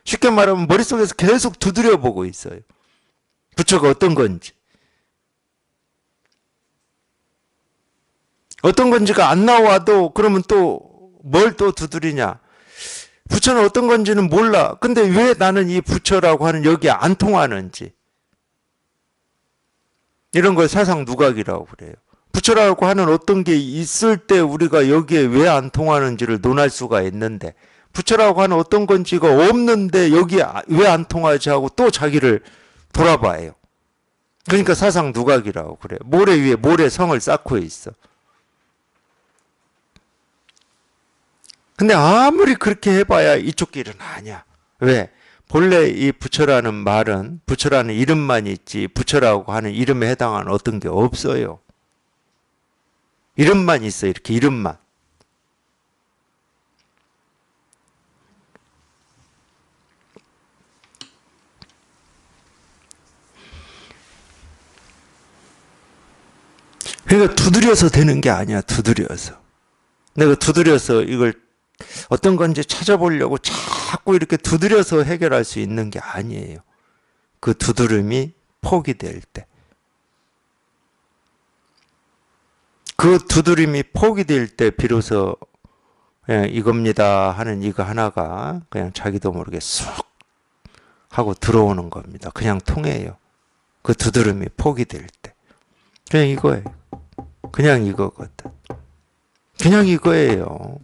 쉽게 말하면 머릿속에서 계속 두드려 보고 있어요. 부처가 어떤 건지. 어떤 건지가 안 나와도 그러면 또 뭘 또 두드리냐. 부처는 어떤 건지는 몰라. 근데 왜 나는 이 부처라고 하는 여기에 안 통하는지. 이런 걸 사상 누각이라고 그래요. 부처라고 하는 어떤 게 있을 때 우리가 여기에 왜 안 통하는지를 논할 수가 있는데 부처라고 하는 어떤 건지가 없는데 여기에 왜 안 통하지 하고 또 자기를 돌아봐요. 그러니까 사상 누각이라고 그래요. 모래 위에 모래성을 쌓고 있어. 근데 아무리 그렇게 해봐야 이쪽 길은 아니야. 왜? 본래 이 부처라는 말은 부처라는 이름만 있지 부처라고 하는 이름에 해당하는 어떤 게 없어요. 이름만 있어. 이렇게 이름만. 그러니까 두드려서 되는 게 아니야. 두드려서. 내가 두드려서 이걸 어떤 건지 찾아보려고 자꾸 이렇게 두드려서 해결할 수 있는 게 아니에요. 그 두드림이 포기될 때. 그 두드림이 포기될 때 비로소 그냥 이겁니다 하는 이거 하나가 그냥 자기도 모르게 쑥 하고 들어오는 겁니다. 그냥 통해요. 그 두드림이 포기될 때. 그냥 이거예요. 그냥 이거거든. 그냥 이거예요.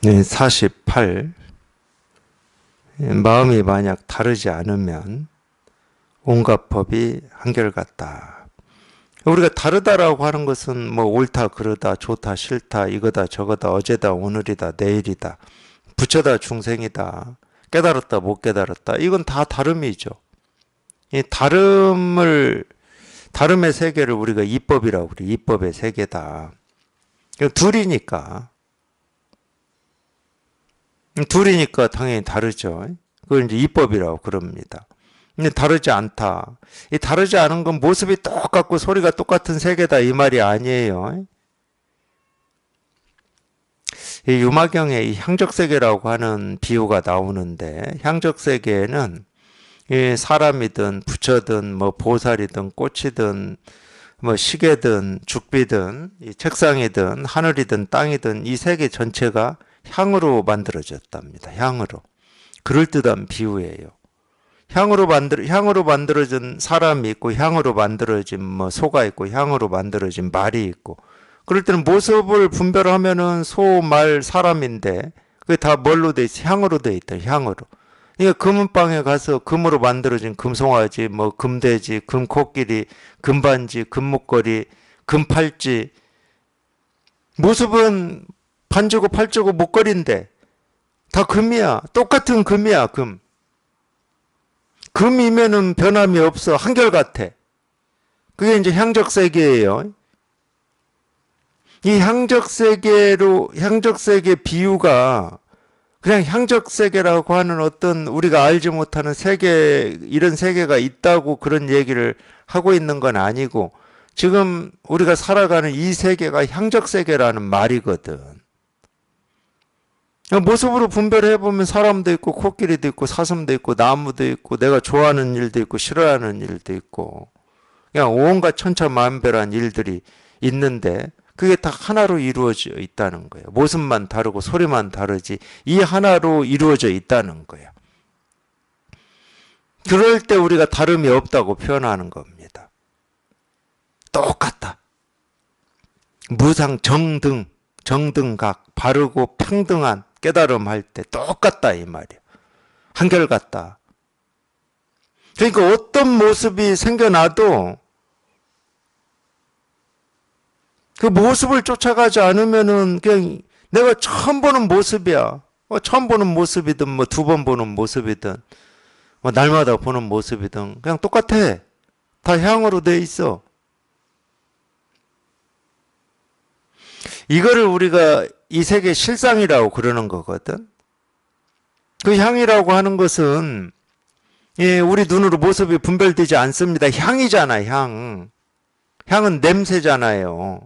네, 48. 마음이 만약 다르지 않으면 온갖 법이 한결같다. 우리가 다르다라고 하는 것은 뭐 옳다, 그르다, 좋다, 싫다, 이거다, 저거다, 어제다, 오늘이다, 내일이다, 부처다, 중생이다, 깨달았다, 못 깨달았다. 이건 다 다름이죠. 이 다름의 세계를 우리가 이법이라고 그래. 이법의 세계다. 둘이니까. 둘이니까 당연히 다르죠. 그걸 이제 이법이라고 그럽니다. 근데 다르지 않다. 이 다르지 않은 건 모습이 똑같고 소리가 똑같은 세계다 이 말이 아니에요. 이 유마경에 이 향적세계라고 하는 비유가 나오는데 향적세계에는 이 사람이든 부처든 뭐 보살이든 꽃이든 뭐 시계든 죽비든 이 책상이든 하늘이든 땅이든 이 세계 전체가 향으로 만들어졌답니다. 향으로. 그럴듯한 비유예요. 향으로 만들어진 사람이 있고 향으로 만들어진 뭐 소가 있고 향으로 만들어진 말이 있고 그럴 때는 모습을 분별하면은 소, 말, 사람인데 그게 다 뭘로 돼 있어? 향으로 돼 있다. 향으로. 그러니까 금은방에 가서 금으로 만들어진 금송아지, 뭐 금돼지, 금코끼리, 금반지, 금목걸이, 금팔찌 모습은 반지고 팔찌고 목걸이인데 다 금이야. 똑같은 금이야. 금. 금이면은 변함이 없어. 한결같아. 그게 이제 향적세계예요. 이 향적세계 비유가 그냥 향적세계라고 하는 어떤 우리가 알지 못하는 세계, 이런 세계가 있다고 그런 얘기를 하고 있는 건 아니고 지금 우리가 살아가는 이 세계가 향적세계라는 말이거든. 모습으로 분별해보면 사람도 있고 코끼리도 있고 사슴도 있고 나무도 있고 내가 좋아하는 일도 있고 싫어하는 일도 있고 그냥 온갖 천차만별한 일들이 있는데 그게 다 하나로 이루어져 있다는 거예요. 모습만 다르고 소리만 다르지 이 하나로 이루어져 있다는 거예요. 그럴 때 우리가 다름이 없다고 표현하는 겁니다. 똑같다. 무상 정등각 바르고 평등한 깨달음 할 때 똑같다 이 말이에요. 한결같다. 그러니까 어떤 모습이 생겨나도 그 모습을 쫓아가지 않으면은 그냥 내가 처음 보는 모습이야. 처음 보는 모습이든 뭐 두 번 보는 모습이든 뭐 날마다 보는 모습이든 그냥 똑같아. 다 향으로 돼 있어. 이거를 우리가 이 세계 실상이라고 그러는 거거든. 그 향이라고 하는 것은 우리 눈으로 모습이 분별되지 않습니다. 향이잖아, 향. 향은 냄새잖아요.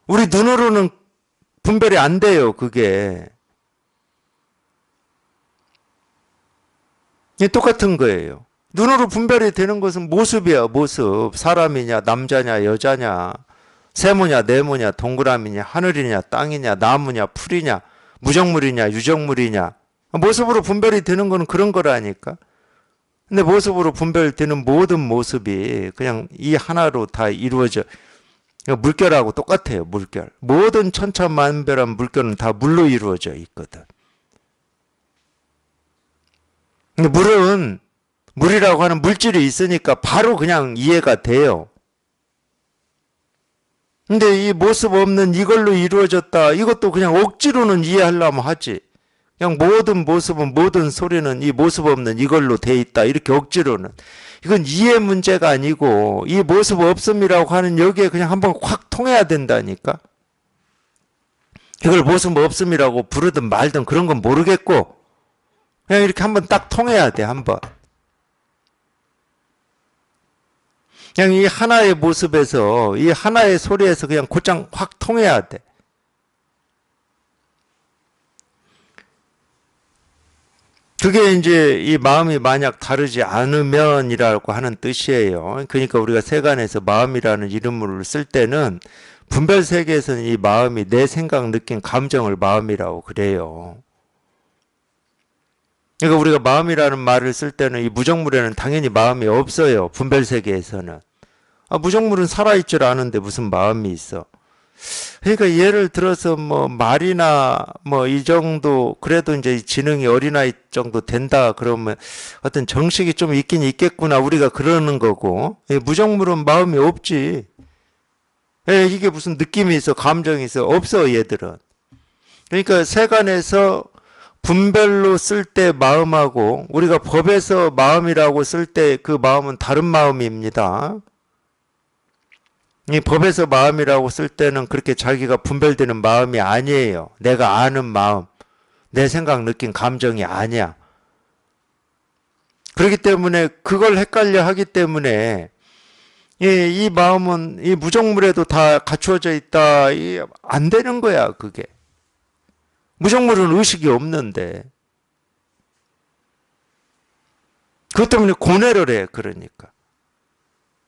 우리 눈으로는 분별이 안 돼요, 그게. 똑같은 거예요. 눈으로 분별이 되는 것은 모습이야, 모습. 사람이냐, 남자냐, 여자냐, 세모냐, 네모냐, 동그라미냐, 하늘이냐, 땅이냐, 나무냐, 풀이냐, 무정물이냐, 유정물이냐. 모습으로 분별이 되는 건 그런 거라니까. 근데 모습으로 분별되는 모든 모습이 그냥 이 하나로 다 이루어져. 물결하고 똑같아요, 물결. 모든 천차만별한 물결은 다 물로 이루어져 있거든. 근데 물이라고 하는 물질이 있으니까 바로 그냥 이해가 돼요. 근데 이 모습 없는 이걸로 이루어졌다. 이것도 그냥 억지로는 이해하려면 하지. 그냥 모든 모습은 모든 소리는 이 모습 없는 이걸로 돼 있다. 이렇게 억지로는. 이건 이해 문제가 아니고 이 모습 없음이라고 하는 여기에 그냥 한번 확 통해야 된다니까. 이걸 모습 없음이라고 부르든 말든 그런 건 모르겠고 그냥 이렇게 한번 딱 통해야 돼. 한번. 그냥 이 하나의 모습에서 이 하나의 소리에서 그냥 곧장 확 통해야 돼. 그게 이제 이 마음이 만약 다르지 않으면이라고 하는 뜻이에요. 그러니까 우리가 세간에서 마음이라는 이름을 쓸 때는 분별 세계에서는 이 마음이 내 생각, 느낌, 감정을 마음이라고 그래요. 그러니까 우리가 마음이라는 말을 쓸 때는 이 무정물에는 당연히 마음이 없어요. 분별 세계에서는. 무정물은 살아있질 않은데 무슨 마음이 있어. 그러니까 예를 들어서 뭐 말이나 뭐 이 정도 그래도 이제 지능이 어린아이 정도 된다 그러면 어떤 정식이 좀 있긴 있겠구나 우리가 그러는 거고 무정물은 마음이 없지. 이게 무슨 느낌이 있어 감정이 있어 없어 얘들은. 그러니까 세간에서 분별로 쓸 때 마음하고 우리가 법에서 마음이라고 쓸 때 그 마음은 다른 마음입니다. 이 법에서 마음이라고 쓸 때는 그렇게 자기가 분별되는 마음이 아니에요. 내가 아는 마음. 내 생각, 느낌, 감정이 아니야. 그렇기 때문에 그걸 헷갈려 하기 때문에 이 마음은 이 무정물에도 다 갖추어져 있다. 안 되는 거야, 그게. 무정물은 의식이 없는데. 그것 때문에 고뇌를 해, 그러니까.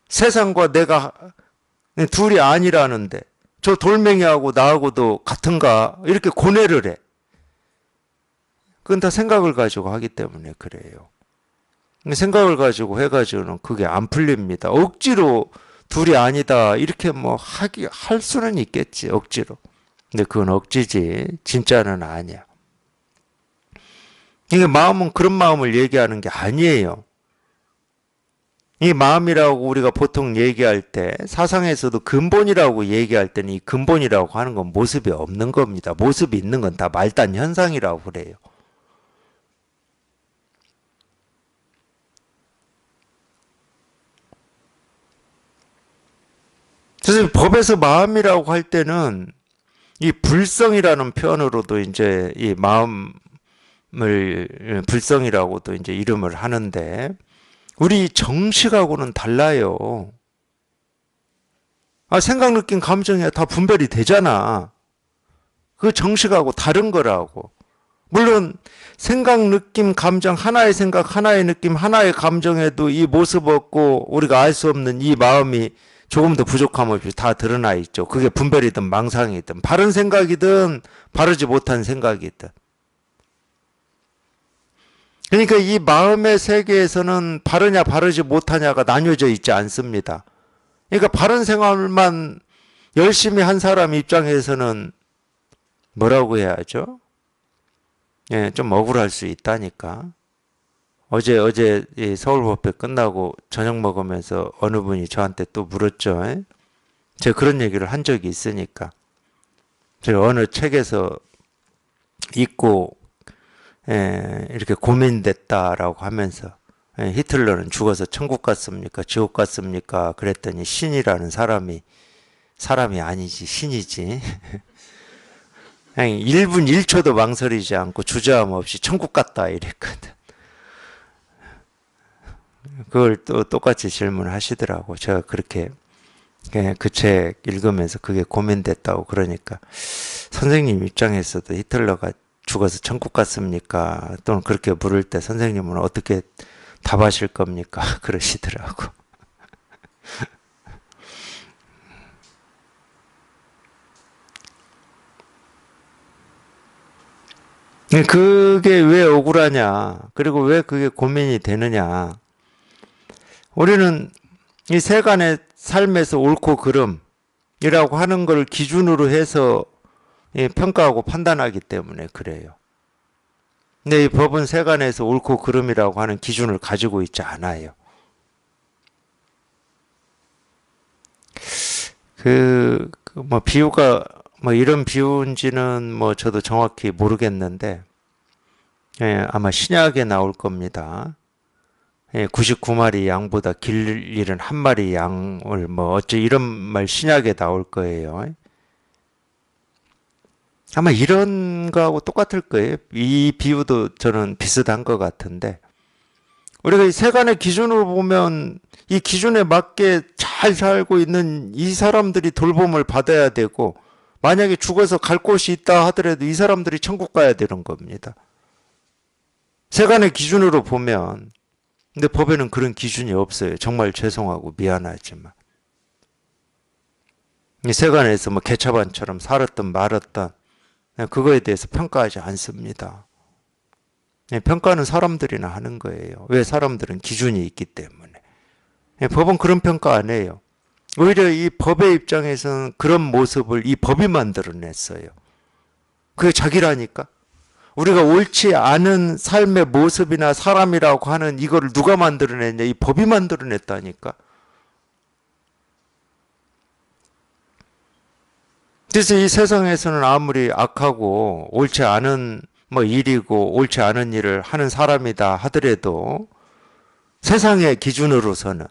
세상과 내가 둘이 아니라는데, 저 돌멩이하고 나하고도 같은가? 이렇게 고뇌를 해. 그건 다 생각을 가지고 하기 때문에 그래요. 생각을 가지고 해가지고는 그게 안 풀립니다. 억지로 둘이 아니다. 이렇게 뭐 할 수는 있겠지, 억지로. 근데 그건 억지지. 진짜는 아니야. 이게 마음은 그런 마음을 얘기하는 게 아니에요. 이 마음이라고 우리가 보통 얘기할 때 사상에서도 근본이라고 얘기할 때는 이 근본이라고 하는 건 모습이 없는 겁니다. 모습이 있는 건 다 말단 현상이라고 그래요. 그래서 법에서 마음이라고 할 때는 이 불성이라는 표현으로도 이제 이 마음을 불성이라고도 이제 이름을 하는데 우리 정식하고는 달라요. 생각, 느낌, 감정이 다 분별이 되잖아. 그 정식하고 다른 거라고. 물론 생각, 느낌, 감정, 하나의 생각, 하나의 느낌, 하나의 감정에도 이 모습 없고 우리가 알 수 없는 이 마음이 조금 더 부족함 없이 다 드러나 있죠. 그게 분별이든 망상이든 바른 생각이든 바르지 못한 생각이든. 그러니까 이 마음의 세계에서는 바르냐 바르지 못하냐가 나뉘어져 있지 않습니다. 그러니까 바른 생활만 열심히 한 사람 입장에서는 뭐라고 해야 하죠? 예, 좀 억울할 수 있다니까. 어제 이 서울법회 끝나고 저녁 먹으면서 어느 분이 저한테 또 물었죠. 예? 제가 그런 얘기를 한 적이 있으니까. 제가 어느 책에서 읽고 이렇게 고민됐다라고 하면서 히틀러는 죽어서 천국 갔습니까? 지옥 갔습니까? 그랬더니 신이라는 사람이 아니지 신이지. 그냥 1분 1초도 망설이지 않고 주저함 없이 천국 갔다 이랬거든. 그걸 또 똑같이 질문하시더라고. 제가 그렇게 그 책 읽으면서 그게 고민됐다고 그러니까 선생님 입장에서도 히틀러가 죽어서 천국 갔습니까? 또는 그렇게 물을 때 선생님은 어떻게 답하실 겁니까? 그러시더라고. 그게 왜 억울하냐? 그리고 왜 그게 고민이 되느냐? 우리는 이 세간의 삶에서 옳고 그름이라고 하는 걸 기준으로 해서 평가하고 판단하기 때문에 그래요. 근데 이 법은 세간에서 옳고 그름이라고 하는 기준을 가지고 있지 않아요. 뭐 비유가 뭐 이런 비유인지는 뭐 저도 정확히 모르겠는데 아마 신약에 나올 겁니다. 99마리 양보다 길 잃은 한 마리 양을 뭐 어째 이런 말 신약에 나올 거예요. 아마 이런 거하고 똑같을 거예요. 이 비유도 저는 비슷한 것 같은데 우리가 이 세간의 기준으로 보면 이 기준에 맞게 잘 살고 있는 이 사람들이 돌봄을 받아야 되고 만약에 죽어서 갈 곳이 있다 하더라도 이 사람들이 천국 가야 되는 겁니다. 세간의 기준으로 보면. 근데 법에는 그런 기준이 없어요. 정말 죄송하고 미안하지만. 세간에서 뭐 개차반처럼 살았든 말았든 그거에 대해서 평가하지 않습니다. 평가는 사람들이나 하는 거예요. 왜? 사람들은 기준이 있기 때문에. 법은 그런 평가 안 해요. 오히려 이 법의 입장에서는 그런 모습을 이 법이 만들어냈어요. 그게 자기라니까. 우리가 옳지 않은 삶의 모습이나 사람이라고 하는 이거를 누가 만들어냈냐? 이 법이 만들어냈다니까. 그래서 이 세상에서는 아무리 악하고 옳지 않은 뭐 일이고 옳지 않은 일을 하는 사람이다 하더라도 세상의 기준으로서는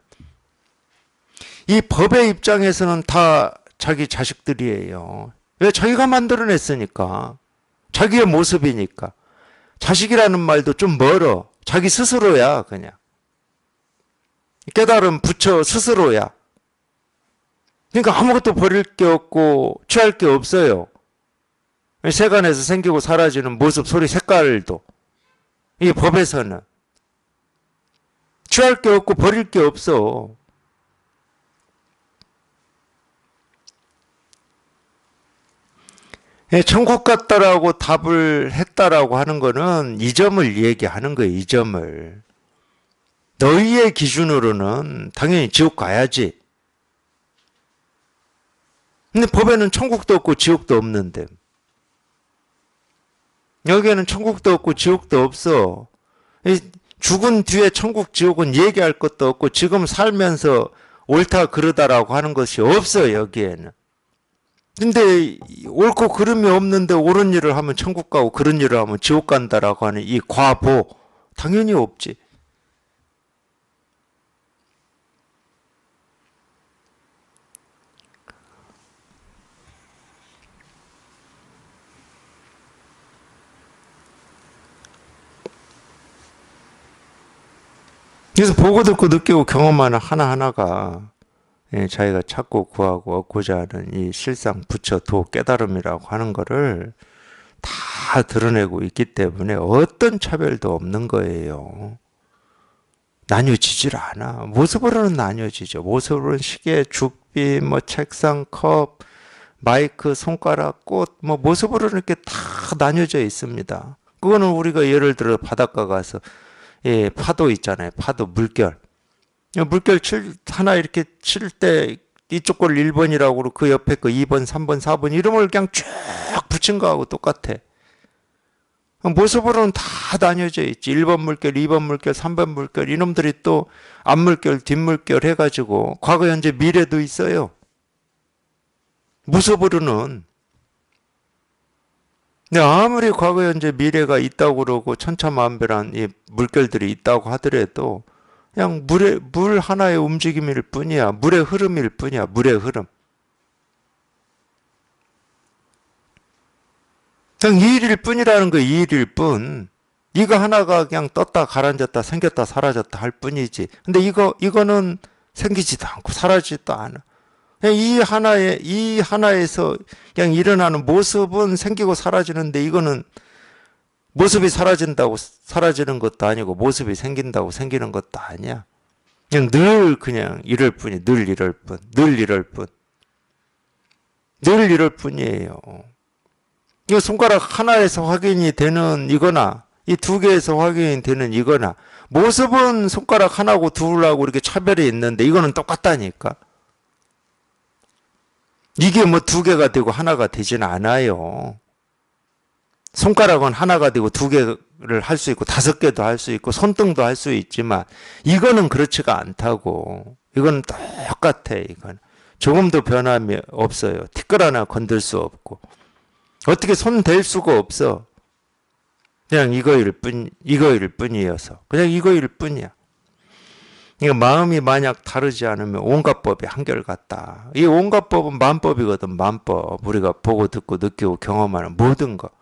이 법의 입장에서는 다 자기 자식들이에요. 왜? 자기가 만들어냈으니까. 자기의 모습이니까. 자식이라는 말도 좀 멀어. 자기 스스로야, 그냥. 깨달음 부처 스스로야. 그러니까 아무것도 버릴 게 없고 취할 게 없어요. 세간에서 생기고 사라지는 모습, 소리, 색깔도. 이 법에서는 취할 게 없고 버릴 게 없어. 천국 같다라고 답을 했다라고 하는 거는 이 점을 얘기하는 거예요. 이 점을. 너희의 기준으로는 당연히 지옥 가야지. 근데 법에는 천국도 없고 지옥도 없는데. 여기에는 천국도 없고 지옥도 없어. 죽은 뒤에 천국 지옥은 얘기할 것도 없고 지금 살면서 옳다 그르다라고 하는 것이 없어 여기에는. 근데 옳고 그름이 없는데 옳은 일을 하면 천국 가고 그런 일을 하면 지옥 간다라고 하는 이 과보 당연히 없지. 그래서 보고 듣고 느끼고 경험하는 하나하나가 자기가 찾고 구하고 얻고자 하는 이 실상 부처 도 깨달음이라고 하는 거를 다 드러내고 있기 때문에 어떤 차별도 없는 거예요. 나뉘어지질 않아. 모습으로는 나뉘어지죠. 모습으로는 시계, 죽비, 뭐 책상, 컵, 마이크, 손가락, 꽃, 뭐 모습으로는 이렇게 다 나뉘어져 있습니다. 그거는 우리가 예를 들어 바닷가 가서 파도 있잖아요. 파도, 물결. 물결 하나 이렇게 칠 때 이쪽 걸 1번이라고 그러고 그 옆에 거 2번, 3번, 4번 이름을 그냥 쭉 붙인 거하고 똑같아. 모습으로는 다 나뉘어져 있지. 1번 물결, 2번 물결, 3번 물결 이놈들이 또 앞물결, 뒷물결 해가지고 과거, 현재, 미래도 있어요. 모습으로는. 근데 아무리 과거, 현재, 미래가 있다고 그러고 천차만별한 이 물결들이 있다고 하더라도 그냥 물 하나의 움직임일 뿐이야. 물의 흐름일 뿐이야. 물의 흐름. 그냥 이 일일 뿐이라는 거 이 일일 뿐. 이거 하나가 그냥 떴다 가라앉았다 생겼다 사라졌다 할 뿐이지. 근데 이거는 생기지도 않고 사라지지도 않아. 그냥 이 하나에서 그냥 일어나는 모습은 생기고 사라지는데 이거는 모습이 사라진다고 사라지는 것도 아니고 모습이 생긴다고 생기는 것도 아니야. 그냥 이럴 뿐이 늘 이럴 뿐. 늘 이럴 뿐. 늘 이럴 뿐이에요. 이 손가락 하나에서 확인이 되는 이거나 이 두 개에서 확인이 되는 이거나 모습은 손가락 하나고 둘하고 이렇게 차별이 있는데 이거는 똑같다니까. 이게 뭐 두 개가 되고 하나가 되진 않아요. 손가락은 하나가 되고 두 개를 할 수 있고 다섯 개도 할 수 있고 손등도 할 수 있지만 이거는 그렇지가 않다고. 이거는 똑같아. 이건 조금도 변함이 없어요. 티끌 하나 건들 수 없고 어떻게 손 댈 수가 없어. 그냥 이거일 뿐이어서 그냥 이거일 뿐이야. 이거 마음이 만약 다르지 않으면 온갖 법이 한결같다. 이 온갖 법은 만법이거든. 만법. 우리가 보고 듣고 느끼고 경험하는 모든 것.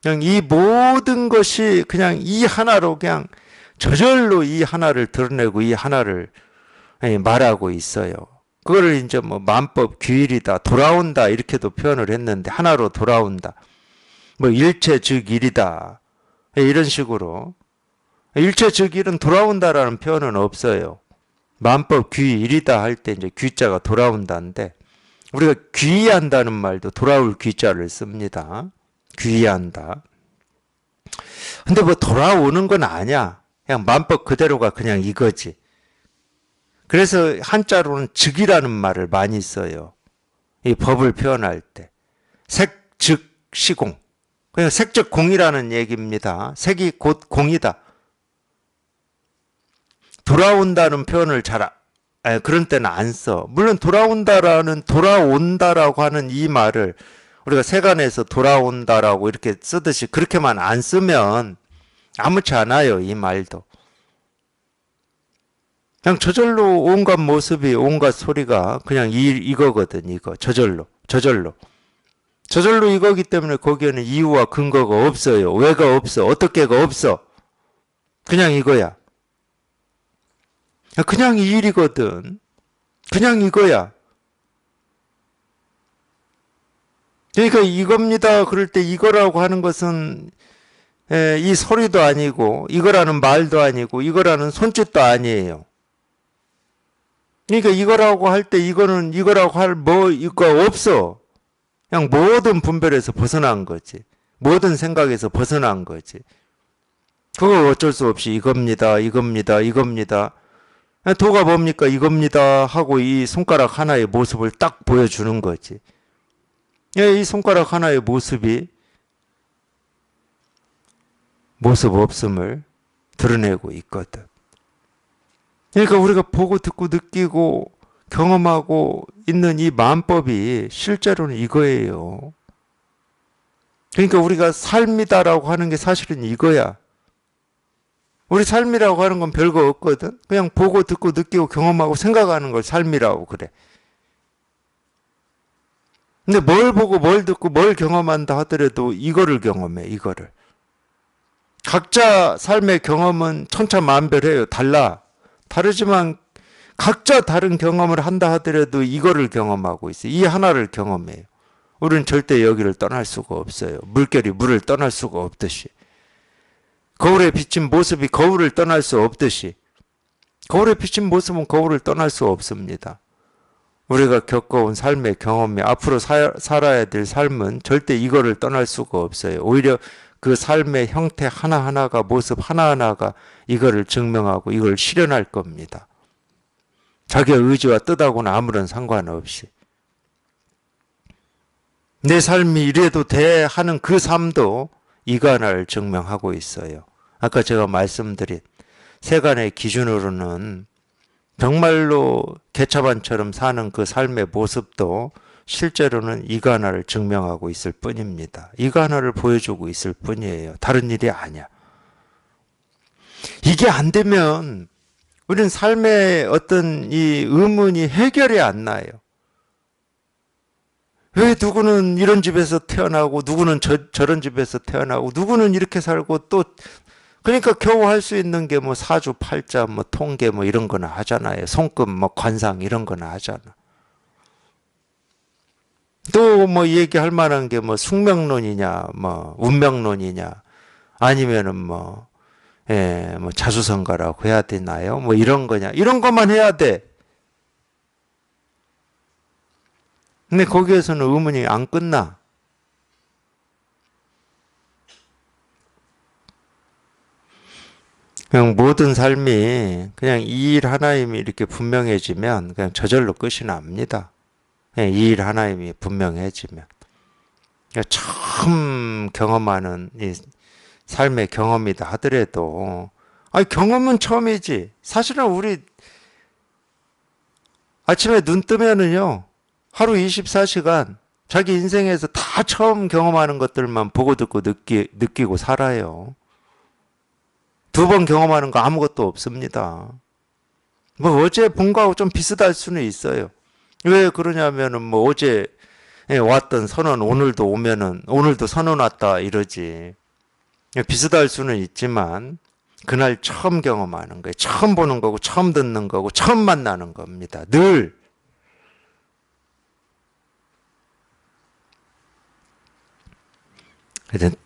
그냥 이 모든 것이 그냥 이 하나로 그냥 저절로 이 하나를 드러내고 이 하나를 말하고 있어요. 그거를 이제 뭐 만법 규일이다, 돌아온다 이렇게도 표현을 했는데 하나로 돌아온다. 뭐 일체 즉 일이다. 이런 식으로 일체 즉 일은 돌아온다라는 표현은 없어요. 만법 규일이다 할 때 이제 규자가 돌아온다인데 우리가 귀의한다는 말도 돌아올 귀자를 씁니다. 귀의한다. 근데 뭐 돌아오는 건 아니야. 그냥 만법 그대로가 그냥 이거지. 그래서 한자로는 즉이라는 말을 많이 써요. 이 법을 표현할 때. 색, 즉, 시공. 그냥 색즉 공이라는 얘기입니다. 색이 곧 공이다. 돌아온다는 표현을 그런 때는 안 써. 물론 돌아온다라고 하는 이 말을 우리가 세간에서 돌아온다라고 이렇게 쓰듯이 그렇게만 안 쓰면 아무렇지 않아요. 이 말도. 그냥 저절로 온갖 모습이 온갖 소리가 그냥 이거거든. 이거 저절로. 저절로 이거기 때문에 거기에는 이유와 근거가 없어요. 왜가 없어. 어떻게가 없어. 그냥 이거야. 그냥 이 일이거든. 그냥 이거야. 그러니까 이겁니다. 그럴 때 이거라고 하는 것은 이 소리도 아니고 이거라는 말도 아니고 이거라는 손짓도 아니에요. 그러니까 이거라고 할 때 이거는 이거라고 할 뭐 이거 없어. 그냥 모든 분별에서 벗어난 거지. 모든 생각에서 벗어난 거지. 그거 어쩔 수 없이 이겁니다. 이겁니다. 이겁니다. 도가 뭡니까? 이겁니다. 하고 이 손가락 하나의 모습을 딱 보여주는 거지. 이 손가락 하나의 모습이 모습 없음을 드러내고 있거든. 그러니까 우리가 보고 듣고 느끼고 경험하고 있는 이 마음법이 실제로는 이거예요. 그러니까 우리가 삶이다라고 하는 게 사실은 이거야. 우리 삶이라고 하는 건 별거 없거든. 그냥 보고 듣고 느끼고 경험하고 생각하는 걸 삶이라고 그래. 근데 뭘 보고 뭘 듣고 뭘 경험한다 하더라도 이거를 경험해, 이거를. 각자 삶의 경험은 천차만별해요. 달라. 다르지만 각자 다른 경험을 한다 하더라도 이거를 경험하고 있어요. 이 하나를 경험해요. 우리는 절대 여기를 떠날 수가 없어요. 물결이 물을 떠날 수가 없듯이. 거울에 비친 모습이 거울을 떠날 수 없듯이. 거울에 비친 모습은 거울을 떠날 수 없습니다. 우리가 겪어온 삶의 경험이 앞으로 살아야 될 삶은 절대 이거를 떠날 수가 없어요. 오히려 그 삶의 형태 하나하나가 모습 하나하나가 이거를 증명하고 이걸 실현할 겁니다. 자기의 의지와 뜻하고는 아무런 상관없이. 내 삶이 이래도 돼 하는 그 삶도 이거 하나를 증명하고 있어요. 아까 제가 말씀드린 세간의 기준으로는 정말로 개차반처럼 사는 그 삶의 모습도 실제로는 이거 하나를 증명하고 있을 뿐입니다. 이거 하나를 보여주고 있을 뿐이에요. 다른 일이 아니야. 이게 안 되면 우리는 삶의 어떤 이 의문이 해결이 안 나요. 왜 누구는 이런 집에서 태어나고 누구는 저런 집에서 태어나고 누구는 이렇게 살고 또 그러니까 겨우 할 수 있는 게 뭐 사주팔자 뭐 통계 뭐 이런 거나 하잖아요. 손금 뭐 관상 이런 거나 하잖아. 또 뭐 얘기할 만한 게 뭐 숙명론이냐 뭐 운명론이냐 아니면은 뭐 뭐 자수성가라고 해야 되나요? 뭐 이런 거냐 이런 것만 해야 돼. 근데 거기에서는 의문이 안 끝나. 그냥 모든 삶이 그냥 이 일 하나임이 이렇게 분명해지면 그냥 저절로 끝이 납니다. 그냥 이 일 하나임이 분명해지면. 그러니까 처음 경험하는 이 삶의 경험이다 하더라도 아니 경험은 처음이지. 사실은 우리 아침에 눈 뜨면은요. 하루 24시간 자기 인생에서 다 처음 경험하는 것들만 보고 듣고 느끼고 살아요. 두 번 경험하는 거 아무것도 없습니다. 뭐 어제 본 거하고 좀 비슷할 수는 있어요. 왜 그러냐면은 뭐 어제 왔던 선언 오늘도 오면은 오늘도 선언 왔다 이러지. 비슷할 수는 있지만 그날 처음 경험하는 거예요. 처음 보는 거고 처음 듣는 거고 처음 만나는 겁니다. 늘.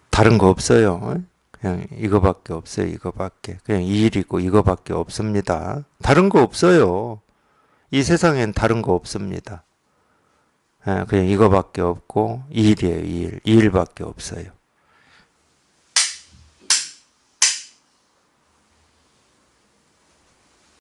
다른 거 없어요. 그냥 이거밖에 없어요. 이거밖에. 그냥 이 일이고 이거밖에 없습니다. 다른 거 없어요. 이 세상엔 다른 거 없습니다. 그냥 이거밖에 없고 이 일이에요. 이 일. 이 일밖에 없어요.